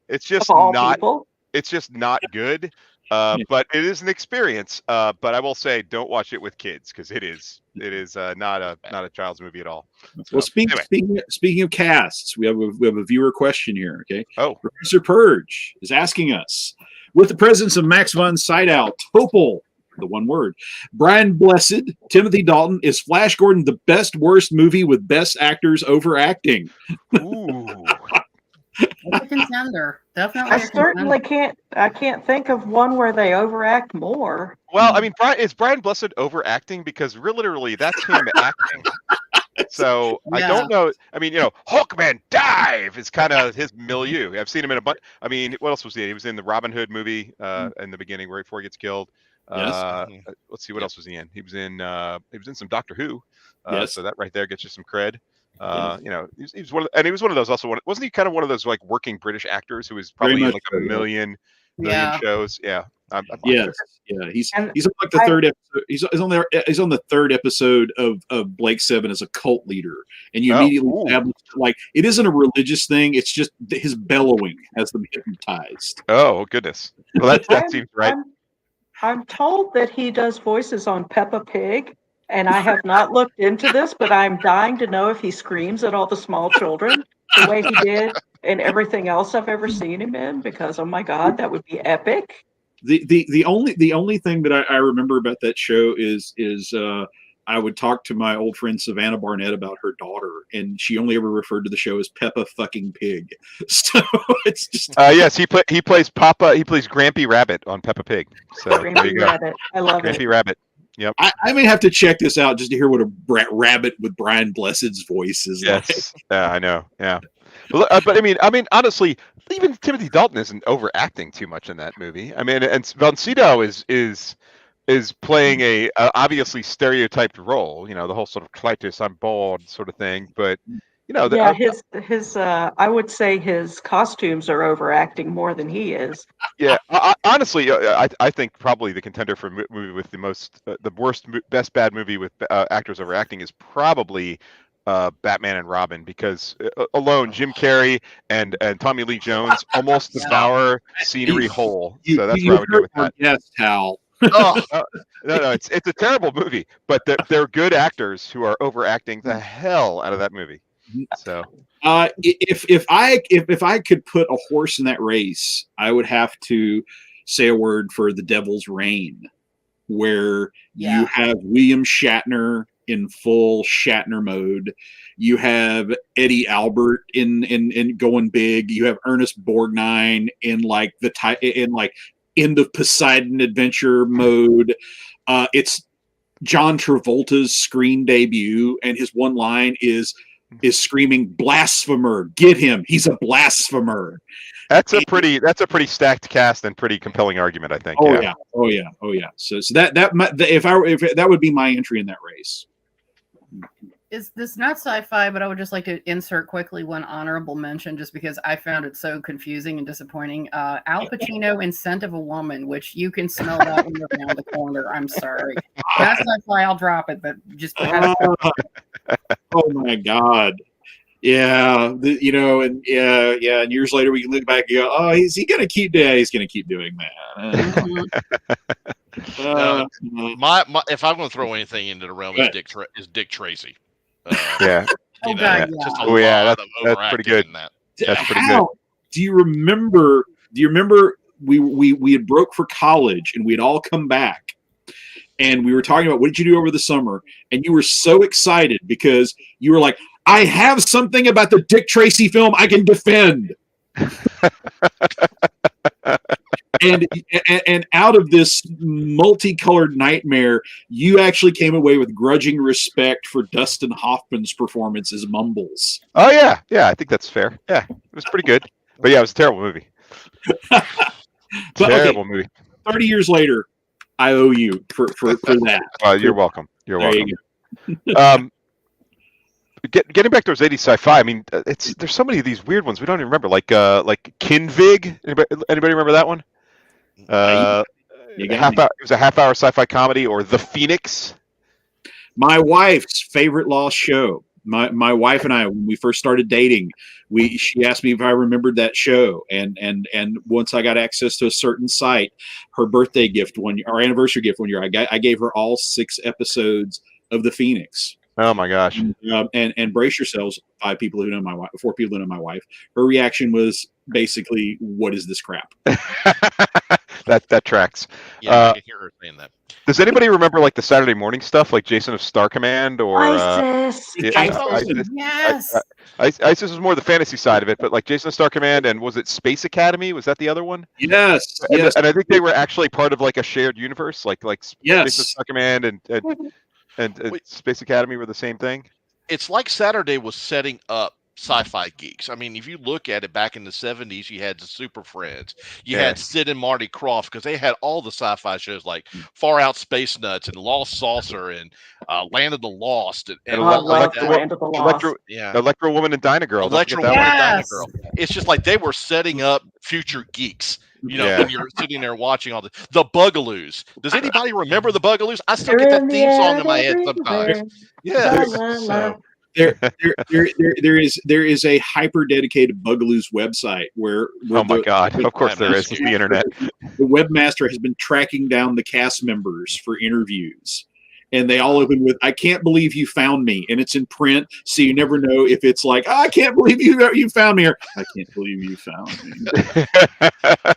It's just Of all not. people. It's just not good. But it is an experience. But I will say, don't watch it with kids because it is not a child's movie at all. Well, So, anyway. speaking of casts, we have a viewer question here. Okay. Oh. Professor Purge is asking us, with the presence of Max von Sydow, Topol, the one word, Brian Blessed, Timothy Dalton, is Flash Gordon the best worst movie with best actors overacting? Ooh. It's a contender. Definitely. I a certainly contender. can't think of one where they overact more. Well, I mean, is Brian Blessed overacting? Because literally, that's him acting. So I Yeah. don't know. I mean, Hawkman dive is kind of his milieu. I've seen him in a bunch. I mean, what else was he in? He was in the Robin Hood movie in the beginning, right before he gets killed. Yes. Let's see, what else was he in? He was in some Doctor Who. Yes. So that right there gets you some cred. He was one of those also. Wasn't he kind of one of those like working British actors who was probably in much like so, a yeah. million Yeah. shows? Yeah. I'm Yes, yeah, he's And on like the third episode. He's on the third episode of Blake Seven as a cult leader, and you immediately establish like it isn't a religious thing. It's just his bellowing has them hypnotized. Oh goodness. Well, that seems right. I'm told that he does voices on Peppa Pig, and I have not looked into this, but I'm dying to know if he screams at all the small children the way he did in everything else I've ever seen him in, because oh my God, that would be epic. The only thing that I remember about that show is I would talk to my old friend Savannah Barnett about her daughter, and she only ever referred to the show as Peppa fucking Pig. So it's just Yes, he plays Papa. He plays Grampy Rabbit on Peppa Pig. So there you Grampy go. Rabbit. I love it. Grampy Rabbit. Yep. I may have to check this out just to hear what a rabbit with Brian Blessed's voice is like. Yes. Yeah, I know. Yeah. But I mean, honestly, even Timothy Dalton isn't overacting too much in that movie. I mean, and Von Sydow is playing a obviously stereotyped role. The whole sort of Clytus on board sort of thing. But his I would say his costumes are overacting more than he is. Yeah, honestly, I think probably the contender for movie with the worst, best bad movie with actors overacting is probably Batman and Robin, because alone Jim Carrey and Tommy Lee Jones almost devour scenery whole. So that's where I would go with that. Yes, Hal. No, it's a terrible movie, but they're good actors who are overacting the hell out of that movie. So if I could put a horse in that race, I would have to say a word for The Devil's Reign, where you have William Shatner in full Shatner mode. You have Eddie Albert in going big. You have Ernest Borgnine in like end of Poseidon adventure mode. It's John Travolta's screen debut, and his one line is screaming "Blasphemer! Get him! He's a blasphemer!" That's a pretty stacked cast and pretty compelling argument, I think. Oh yeah. So that would be my entry in that race. Is this not sci-fi? But I would just like to insert quickly one honorable mention, just because I found it so confusing and disappointing. Al Pacino in Scent of a Woman, which you can smell that when you're around the corner. I'm sorry, not sci-fi. I'll drop it, but just oh my God. Yeah, and years later we can look back and go, "Oh, is he going to keep doing? He's going to keep doing that." If I'm going to throw anything into the realm, is Dick Tracy. Yeah. Oh, You know, God, just a Oh, yeah, lot that's of pretty overacting good. in that. That's pretty How do you remember? We had broke for college and we had all come back, and we were talking about what did you do over the summer, and you were so excited because you were like, I have something about the Dick Tracy film I can defend. And out of this multicolored nightmare, you actually came away with grudging respect for Dustin Hoffman's performance as Mumbles. Oh yeah, I think that's fair. Yeah, it was pretty good, but yeah, it was a terrible movie. Terrible movie. 30 years later, I owe you for that. You're welcome. You're There welcome. you go. Getting back to those 80s sci-fi, I mean, there's so many of these weird ones we don't even remember, like Kinvig. Anybody remember that one? You got me. It was a half-hour sci-fi comedy, or The Phoenix. My wife's favorite lost show. My wife and I, when we first started dating, she asked me if I remembered that show, and once I got access to a certain site, her birthday gift our anniversary gift one year, I gave her all 6 episodes of The Phoenix. Oh my gosh! And brace yourselves, 4 people who know my wife. Her reaction was basically, "What is this crap?" that tracks. Yeah, I can hear her saying that. Does anybody remember like the Saturday morning stuff, like Jason of Star Command or ISIS. Yes. ISIS was more the fantasy side of it, but like Jason of Star Command, and was it Space Academy? Was that the other one? Yes. And I think they were actually part of like a shared universe, like Yes. Space of Star Command and Space Academy were the same thing. It's like Saturday was setting up sci-fi geeks. I mean, if you look at it back in the 70s, you had the Super Friends, you had Sid and Marty Krofft, because they had all the sci-fi shows like Far Out Space Nuts and Lost Saucer and Land of the Lost and I love Land of the Lost. Electro Woman and Dyna Girl. Electro Woman and Dyna Girl. It's just like they were setting up future geeks. You know, when you're sitting there watching all the Bugaloos. Does anybody remember the Bugaloos? I still get that theme song in my head sometimes. Yeah. So, there is a hyper dedicated Bugaloos website where oh my God! Of course there is. It's the internet. The webmaster has been tracking down the cast members for interviews, and they all open with, "I can't believe you found me," and it's in print, so you never know if it's like, "I can't believe you found me," or "I can't believe you found me."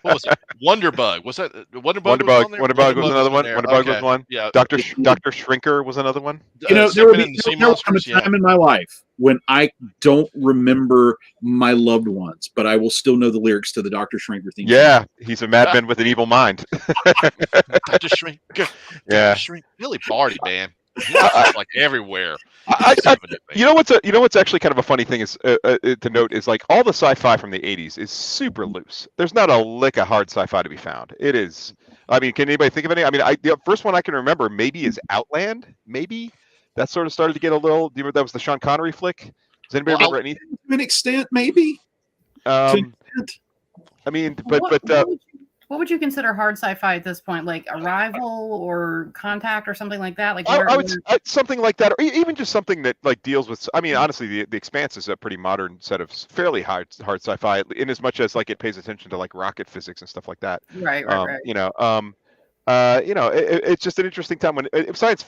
What was it? Wonderbug. Was that Wonderbug? Wonderbug was another one. Wonderbug was one. Yeah. Dr. Shrinker was another one. You know, there will come a time in my life when I don't remember my loved ones, but I will still know the lyrics to the Dr. Shrinker theme. Yeah, he's a madman with an evil mind. Dr. Shrinker. Yeah. Billy Barty, man. Like everywhere. You know what's actually kind of a funny thing is to note is like all the sci-fi from the 80s is super loose. There's not a lick of hard sci-fi to be found. It is. I mean, can anybody think of any? I mean, the first one I can remember maybe is Outland. Maybe that sort of started to get a little. Do you remember that was the Sean Connery flick? Does anybody remember anything? To an extent, maybe. I mean, but what would you consider hard sci-fi at this point? Like Arrival or Contact or something like that? Like I would something like that, or even just something that like deals with. I mean, honestly, the Expanse is a pretty modern set of fairly hard sci-fi, in as much as like it pays attention to like rocket physics and stuff like that. Right. It's just an interesting time when science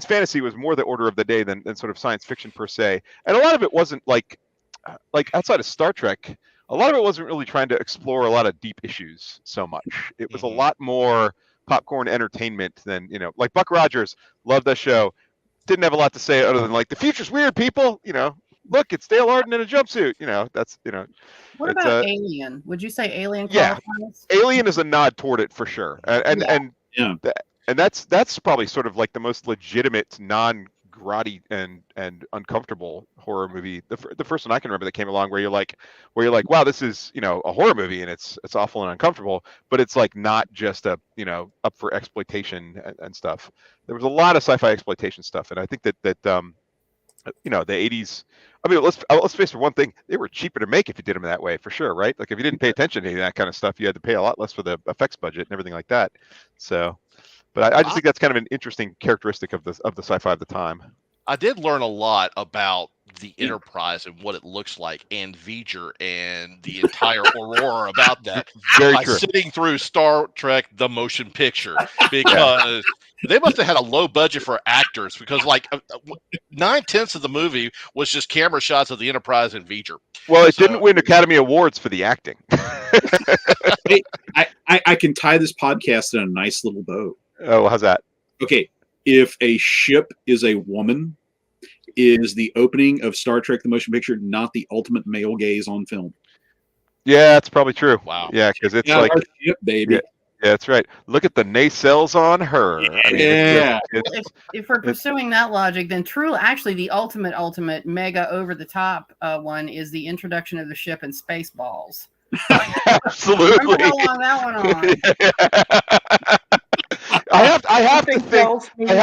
fantasy was more the order of the day than sort of science fiction per se, and a lot of it wasn't like outside of Star Trek. A lot of it wasn't really trying to explore a lot of deep issues so much. It was a lot more popcorn entertainment than, like Buck Rogers, loved that show. Didn't have a lot to say other than like, the future's weird, people. Look, it's Dale Arden in a jumpsuit. That's. What about Alien? Would you say Alien? Yeah, Alien is a nod toward it for sure, and that's probably sort of like the most legitimate non-grotty and uncomfortable horror movie. The first one I can remember that came along where you're like, wow, this is a horror movie and it's awful and uncomfortable, but it's like not just up for exploitation and stuff. There was a lot of sci-fi exploitation stuff, and I think that the 80s. I mean, let's face it. One thing, they were cheaper to make if you did them that way, for sure, right? Like if you didn't pay attention to any of that kind of stuff, you had to pay a lot less for the effects budget and everything like that. So, but I just think that's kind of an interesting characteristic of the sci-fi of the time. I did learn a lot about the Enterprise and what it looks like, and V'ger and the entire aurora about that Very by true. sitting through Star Trek the motion picture, because they must have had a low budget for actors, because like 9/10 of the movie was just camera shots of the Enterprise and V'ger. Well, it didn't win Academy Awards for the acting. I can tie this podcast in a nice little bow. Oh, how's that? Okay, if a ship is a woman, is the opening of Star Trek the motion picture not the ultimate male gaze on film? Yeah, that's probably true. Wow. Yeah, because it's Yeah, like, our ship, baby. Yeah, that's right. Look at the nacelles on her. I mean, Yeah. If we're pursuing that logic, then actually the ultimate mega over the top one is the introduction of the ship in Spaceballs. Absolutely. Remember how long that went on? I have to Something think. tells me-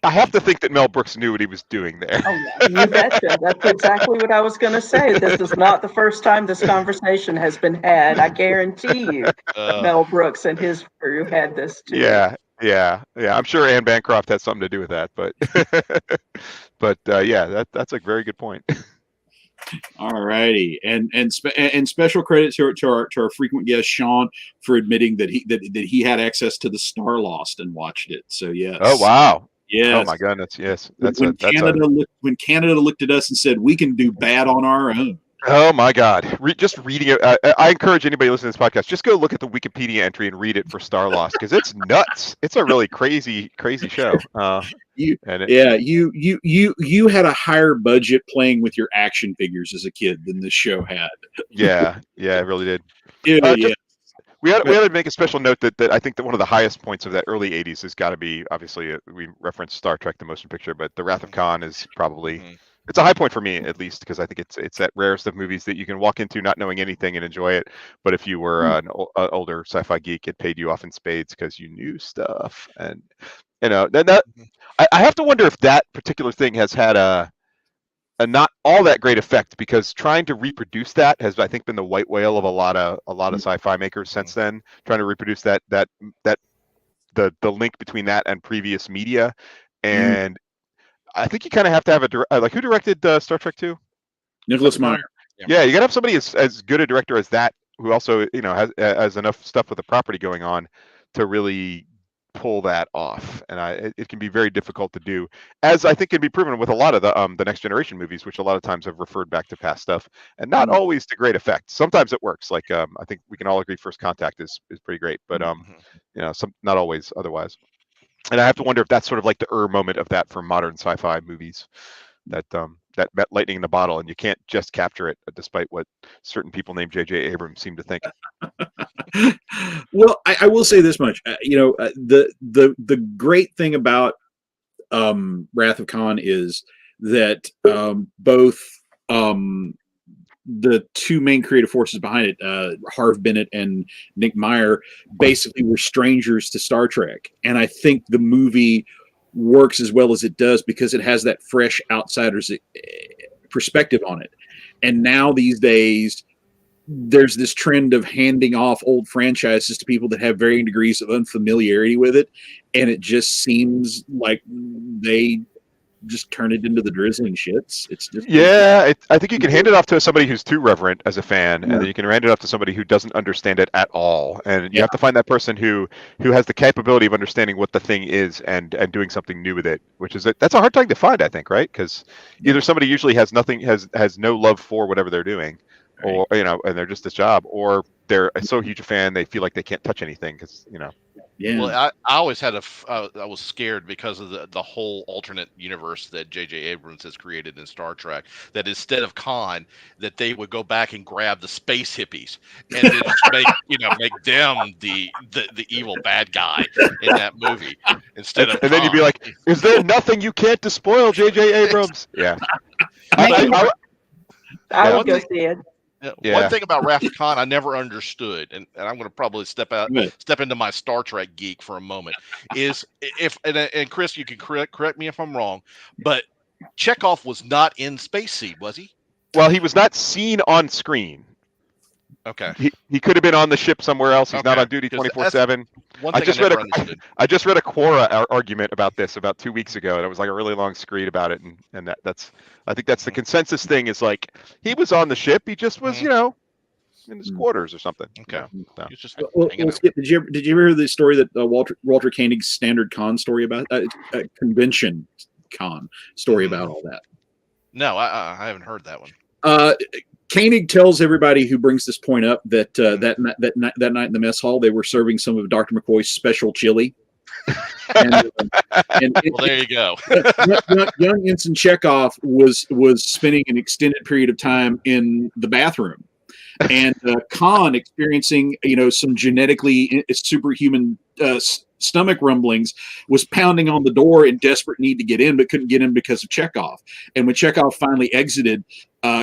I have to think that Mel Brooks knew what he was doing there. Oh yeah. You betcha. That's exactly what I was going to say. This is not the first time this conversation has been had. I guarantee you, Mel Brooks and his crew had this too. Yeah. I'm sure Anne Bancroft had something to do with that, but yeah, that's a very good point. All righty, and special credit to our frequent guest Sean for admitting that he had access to the Star Lost and watched it. So yes. Oh wow. Yes. Oh my goodness. Yes. When Canada looked at us and said we can do bad on our own. Oh my God! Just reading it, I encourage anybody listening to this podcast, just go look at the Wikipedia entry and read it for Star Lost, because it's nuts. It's a really crazy show. You had a higher budget playing with your action figures as a kid than this show had. Yeah, it really did. Yeah. We had to make a special note that I think that one of the highest points of that early '80s has got to be, obviously, we referenced Star Trek the motion picture, but The Wrath of Khan is probably. It's a high point for me, at least, because I think it's that rarest of movies that you can walk into not knowing anything and enjoy it. But if you were an older sci-fi geek, it paid you off in spades because you knew stuff. And I have to wonder if that particular thing has had a not all that great effect, because trying to reproduce that has, I think, been the white whale of a lot of sci-fi makers since then. Trying to reproduce the link between that and previous media, and I think you kind of have to have like, who directed Star Trek 2? Nicholas Meyer. Yeah, you gotta have somebody as good a director as that, who also has enough stuff with the property going on to really pull that off. And it can be very difficult to do, as I think can be proven with a lot of the Next Generation movies, which a lot of times have referred back to past stuff, and not always to great effect. Sometimes it works. Like I think we can all agree First Contact is pretty great, but not always otherwise. And I have to wonder if that's sort of like the moment of that for modern sci-fi movies, that met lightning in the bottle, and you can't just capture it, despite what certain people named J.J. Abrams seem to think. Well, I will say this much. The great thing about Wrath of Khan is that both the two main creative forces behind it, Harv Bennett and Nick Meyer, basically were strangers to Star Trek. And I think the movie works as well as it does because it has that fresh outsider's perspective on it. And now these days, there's this trend of handing off old franchises to people that have varying degrees of unfamiliarity with it. And it just seems like they just turn it into the drizzling shits. It's just I think you can hand it off to somebody who's too reverent as a fan, and then you can hand it off to somebody who doesn't understand it at all. And you have to find that person who has the capability of understanding what the thing is and doing something new with it, that's a hard thing to find, I think, right? Because either somebody usually has no love for whatever they're doing, or and they're just this job, or they're so huge a fan they feel like they can't touch anything because Yeah. Well, I always had I was scared because of the whole alternate universe that J.J. Abrams has created in Star Trek, that instead of Khan, that they would go back and grab the space hippies and then just make them the evil bad guy in that movie instead of. And then you'd be like, "Is there nothing you can't despoil, J.J. Abrams?" Yeah. I would go see it. One thing about Wrath of Khan I never understood, and I'm going to probably step into my Star Trek geek for a moment, is and Chris, you can correct me if I'm wrong, but Chekhov was not in Space Seed, was he? Well, he was not seen on screen. Okay. He could have been on the ship somewhere else. He's not Okay, on duty 'cause 24/7. One I thing just I read never a understood. I just read a Quora argument about this about 2 weeks ago, and it was like a really long screed about it, and that's I think that's the consensus thing is like he was on the ship, he just was in his quarters or something. Okay. No. He's just Well, hanging out. Skip, did you ever hear the story that Walter Koenig's standard con story about convention con story about all that? No, I haven't heard that one. Koenig tells everybody who brings this point up that that night in the mess hall they were serving some of Dr. McCoy's special chili. and Well, there you go. young Ensign Chekhov was spending an extended period of time in the bathroom, and Khan experiencing some genetically superhuman stomach rumblings, was pounding on the door in desperate need to get in, but couldn't get in because of Chekhov. And when Chekhov finally exited,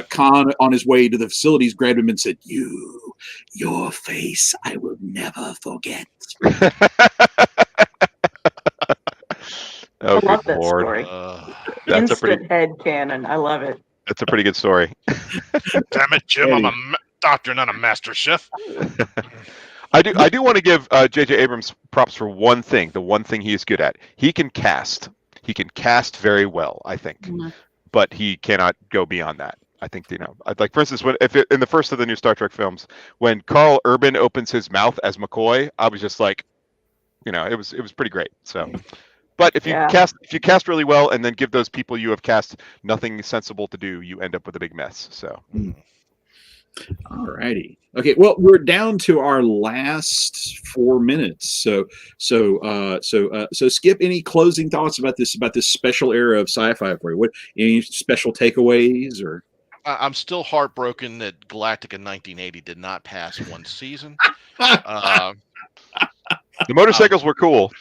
Khan, on his way to the facilities, grabbed him and said, your face I will never forget. Oh, I love good that Lord. story. That's Instant head canon. I love it. That's a pretty good story. Damn it, Jim! I'm a doctor, not a master chef. I do want to give J.J. Abrams props for one thing. The one thing he is good at. He can cast. He can cast very well, I think, but he cannot go beyond that. I think like for instance, in the first of the new Star Trek films, when Carl Urban opens his mouth as McCoy, I was just like, it was pretty great. So. But if you cast really well and then give those people you have cast nothing sensible to do, you end up with a big mess. So, all righty, okay. Well, we're down to our last 4 minutes. So Skip, any closing thoughts about this special era of sci-fi for you? What any special takeaways or? I'm still heartbroken that Galactica 1980 did not pass one season. The motorcycles were cool.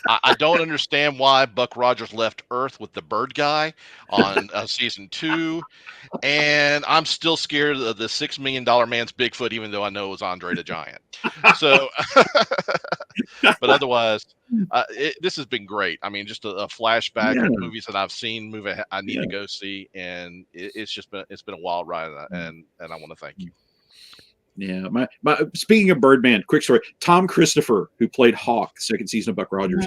I don't understand why Buck Rogers left Earth with the bird guy on season 2, and I'm still scared of the $6 million man's Bigfoot, even though I know it was Andre the Giant. So, but otherwise, this has been great. I mean, just a flashback of movies that I've seen, movie I need to go see, and it's been a wild ride, and I want to thank you. Yeah, my speaking of Birdman, quick story. Tom Christopher, who played Hawk, second season of Buck Rogers,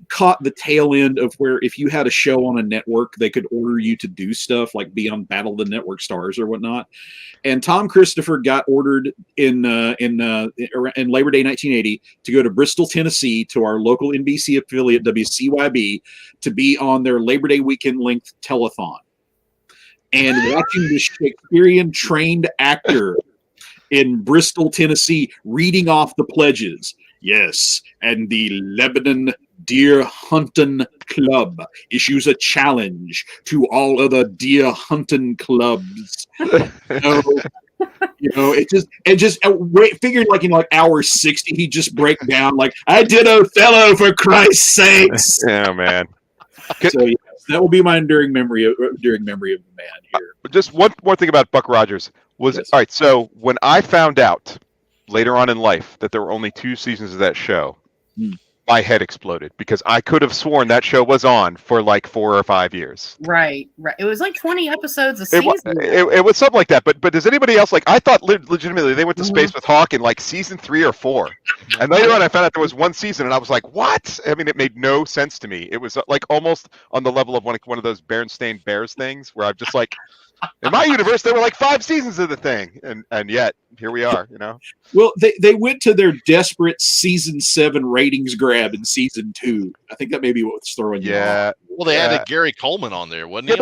caught the tail end of where if you had a show on a network, they could order you to do stuff like be on Battle of the Network Stars or whatnot. And Tom Christopher got ordered in Labor Day 1980 to go to Bristol, Tennessee, to our local NBC affiliate WCYB to be on their Labor Day weekend length telethon. And watching the Shakespearean trained actor in Bristol, Tennessee, reading off the pledges. Yes, and the Lebanon Deer Hunting Club issues a challenge to all other deer hunting clubs. It just figured like in like hour 60, he'd just break down like, I did Othello for Christ's sakes. Yeah, man. So yes, that will be my enduring memory of the man here. Just one more thing about Buck Rogers was all right. So when I found out later on in life that there were only 2 seasons of that show, my head exploded because I could have sworn that show was on for like 4 or 5 years. Right. It was like 20 episodes a season. It was something like that. But does anybody else I thought legitimately they went to space with Hawk in like season 3 or 4, and later on I found out there was 1 season, and I was like, what? I mean, it made no sense to me. It was like almost on the level of one of those Berenstain Bears things where I'm just like, in my universe there were like 5 seasons of the thing, and yet here we are. Well, they went to their desperate season 7 ratings grab in season 2. I think that may be what's throwing you off. Well, they added Gary Coleman on there, wasn't he?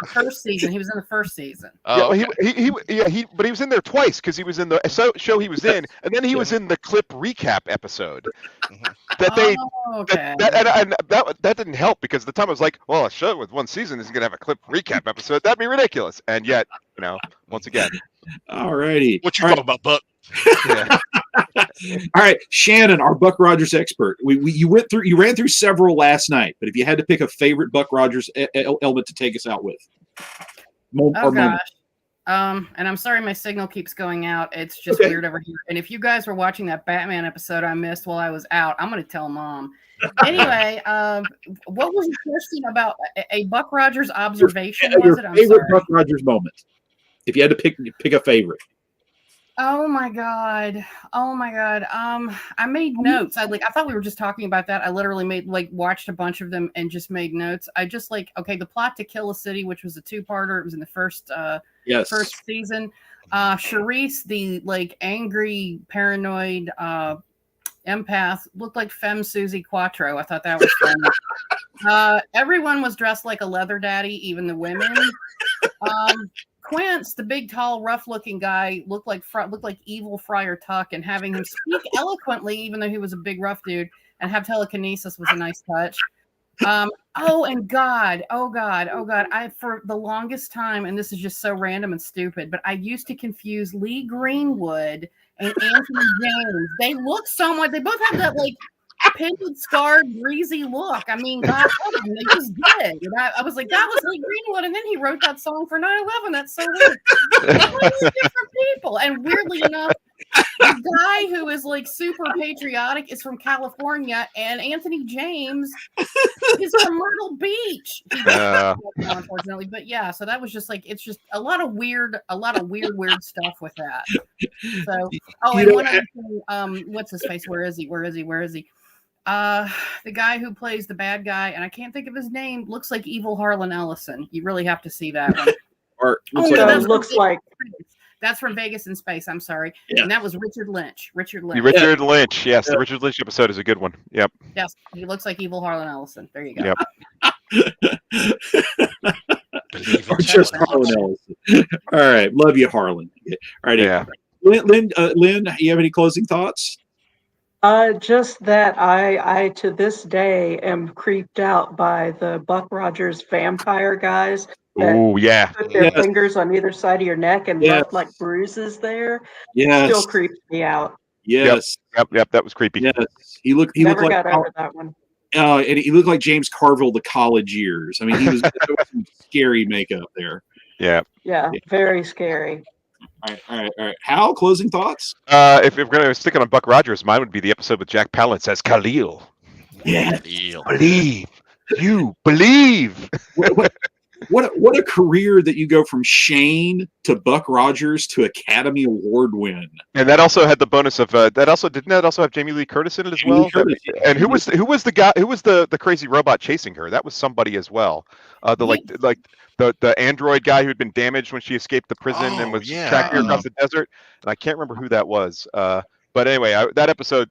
First season. He was in the first season. Oh, yeah, okay. But he was in there twice because he was in the show he was in, and then he was in the clip recap episode. That didn't help because at the time I was like, well, a show with 1 season isn't going to have a clip recap episode. That'd be ridiculous. And yet, once again. All righty. What you talking about, Buck? Yeah. All right, Shannon, our Buck Rogers expert. You ran through several last night, but if you had to pick a favorite Buck Rogers element to take us out with, gosh. And I'm sorry my signal keeps going out. It's just weird over here. And if you guys were watching that Batman episode I missed while I was out, I'm going to tell Mom. Anyway, what was interesting about a Buck Rogers observation? Your favorite Buck Rogers moment, if you had to pick a favorite. Oh my god. Oh my god. I made notes. I thought we were just talking about that. I literally watched a bunch of them and just made notes. I just the plot to Kill a City, which was a two-parter. It was in the first season. Charisse, the angry, paranoid empath, looked like Femme Susie Quattro. I thought that was funny. Everyone was dressed like a leather daddy, even the women. Quince, the big, tall, rough-looking guy, looked like evil Friar Tuck, and having him speak eloquently, even though he was a big, rough dude, and have telekinesis was a nice touch. Oh God, I, for the longest time, and this is just so random and stupid, but I used to confuse Lee Greenwood and Anthony James. They look so much. They both have that painted, scarred, greasy look. I mean, God, they just did. And I was like, that was Lee Greenwood, and then he wrote that song for 9/11. That's so weird. Different people, and weirdly enough, the guy who is super patriotic is from California, and Anthony James is from Myrtle Beach. Unfortunately, but yeah, so that was just it's just a lot of weird stuff with that. So, and one other thing, what's his face? Where is he? The guy who plays the bad guy, and I can't think of his name, looks like evil Harlan Ellison. You really have to see that one. Looks like. That's from Vegas in Space. I'm sorry. Yeah. And that was Richard Lynch. Lynch. Yes, the Richard Lynch episode is a good one. Yep. Yes, he looks like evil Harlan Ellison. There you go. Yep. Or just Harlan Ellison. All right. Love you, Harlan. All right. Yeah. Lynn, you have any closing thoughts? Just that I to this day am creeped out by the Buck Rogers vampire guys. Oh yeah. Put their fingers on either side of your neck and left like bruises there. Yes. Still creeps me out. Yes. Yep. That was creepy. Yes. He looked like got over that one. And he looked like James Carville the college years. I mean, he was some scary makeup there. Yeah. Yeah. Very scary. All right. Hal, closing thoughts? If we're going to stick on Buck Rogers, mine would be the episode with Jack Palance as Khalil. Yeah. Believe. You believe. What a career that you go from Shane to Buck Rogers to Academy Award win. And that also had the bonus of didn't that also have Jamie Lee Curtis in it as well? And who was the guy? Who was the crazy robot chasing her? That was somebody as well. The android guy who had been damaged when she escaped the prison and was tracking her across the desert. And I can't remember who that was. But anyway, that episode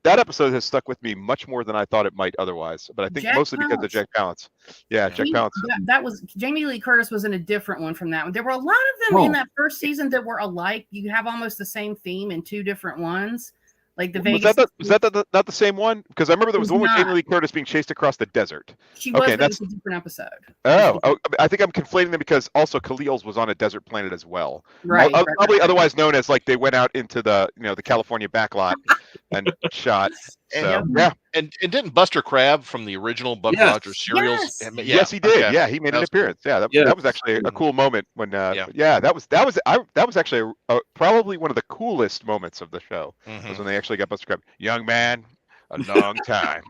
has stuck with me much more than I thought it might otherwise. But I think mostly because of Jack Palance. Yeah, Jack Palance. That was Jamie Lee Curtis was in a different one from that one. There were a lot of them in that first season that were alike. You have almost the same theme in two different ones. Like the Vegas. Was that not the same one? Because I remember there was one with Jamie Lee Curtis being chased across the desert. She was. Okay, that's a different episode. Oh, I think I'm conflating them because also Khalil's was on a desert planet as well. Right. Probably otherwise known as they went out into the the California backlot and shot. So and didn't Buster Crabbe from the original Buck Rogers serials? Yes, he did. Okay. Yeah, he made an appearance. Yeah, that was actually a cool moment when. That was actually probably one of the coolest moments of the show. Was when they actually got Buster Crabbe. Young man, a long time.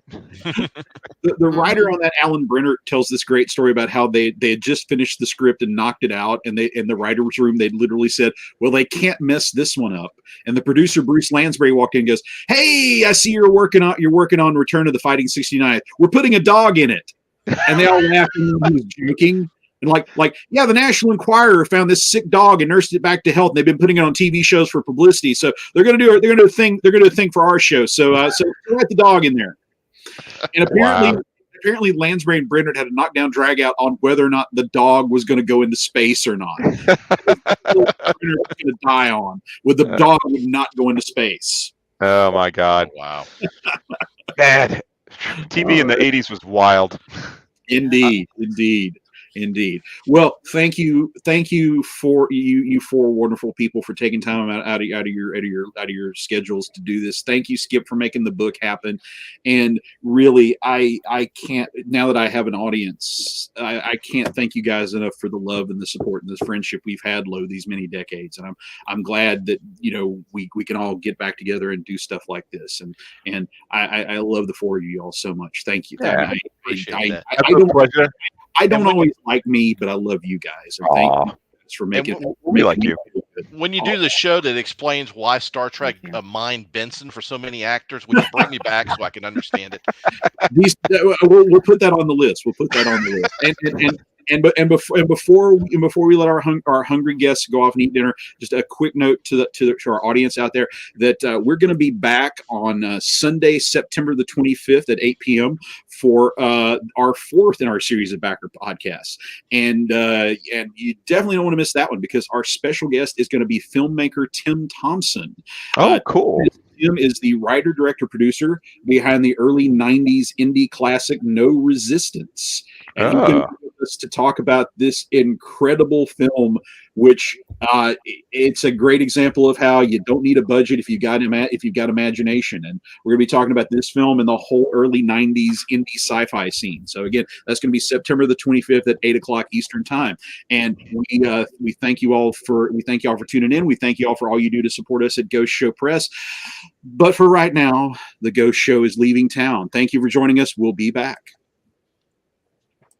The writer on that, Alan Brenner, tells this great story about how they had just finished the script and knocked it out, and they in the writer's room they literally said, "Well, they can't mess this one up." And the producer Bruce Lansbury walked in and goes, "Hey, I see you're working on Return of the Fighting 69th. We're putting a dog in it." And they all laughed and he was joking. And the National Enquirer found this sick dog and nursed it back to health. And they've been putting it on TV shows for publicity. So they're going to do it. They're going to do a thing. They're going to do a thing for our show. So let the dog in there. And apparently Lansbury and Brenner had a knockdown drag out on whether or not the dog was going to go into space or not. Brenner was going to die on with the dog would not go into space. Oh my God! Wow. Bad. TV in the 80s was wild. Indeed. Well, thank you for you four wonderful people for taking time out of your schedules to do this. Thank you, Skip, for making the book happen. And really, I can't, now that I have an audience, I can't thank you guys enough for the love and the support and this friendship we've had these many decades. And I'm glad that we can all get back together and do stuff like this. And I love the four of you all so much. Thank you. Yeah, I appreciate that. I don't always like me, but I love you guys. And thank you guys for making we like you. when you do the show that explains why Star Trek Thank you. mined Benson for so many actors, would you bring me back so I can understand it? We'll put that on the list. We'll put that on the list. And before we let our hungry guests go off and eat dinner, just a quick note to our audience out there that we're going to be back on Sunday, September the 25th at 8 p.m. for our fourth in our series of Backer podcasts, and you definitely don't want to miss that one because our special guest is going to be filmmaker Tim Thompson. Oh, cool. Tim is the writer, director, producer behind the early 90s indie classic No Resistance. And he's going to be with us to talk about this incredible film, which it's a great example of how you don't need a budget if you've got imagination. And we're going to be talking about this film and the whole early 90s indie sci-fi scene. So again, that's going to be September the 25th at 8 o'clock Eastern time. And we thank you all for tuning in. We thank you all for all you do to support us at Ghost Show Press. But for right now, the Ghost Show is leaving town. Thank you for joining us. We'll be back.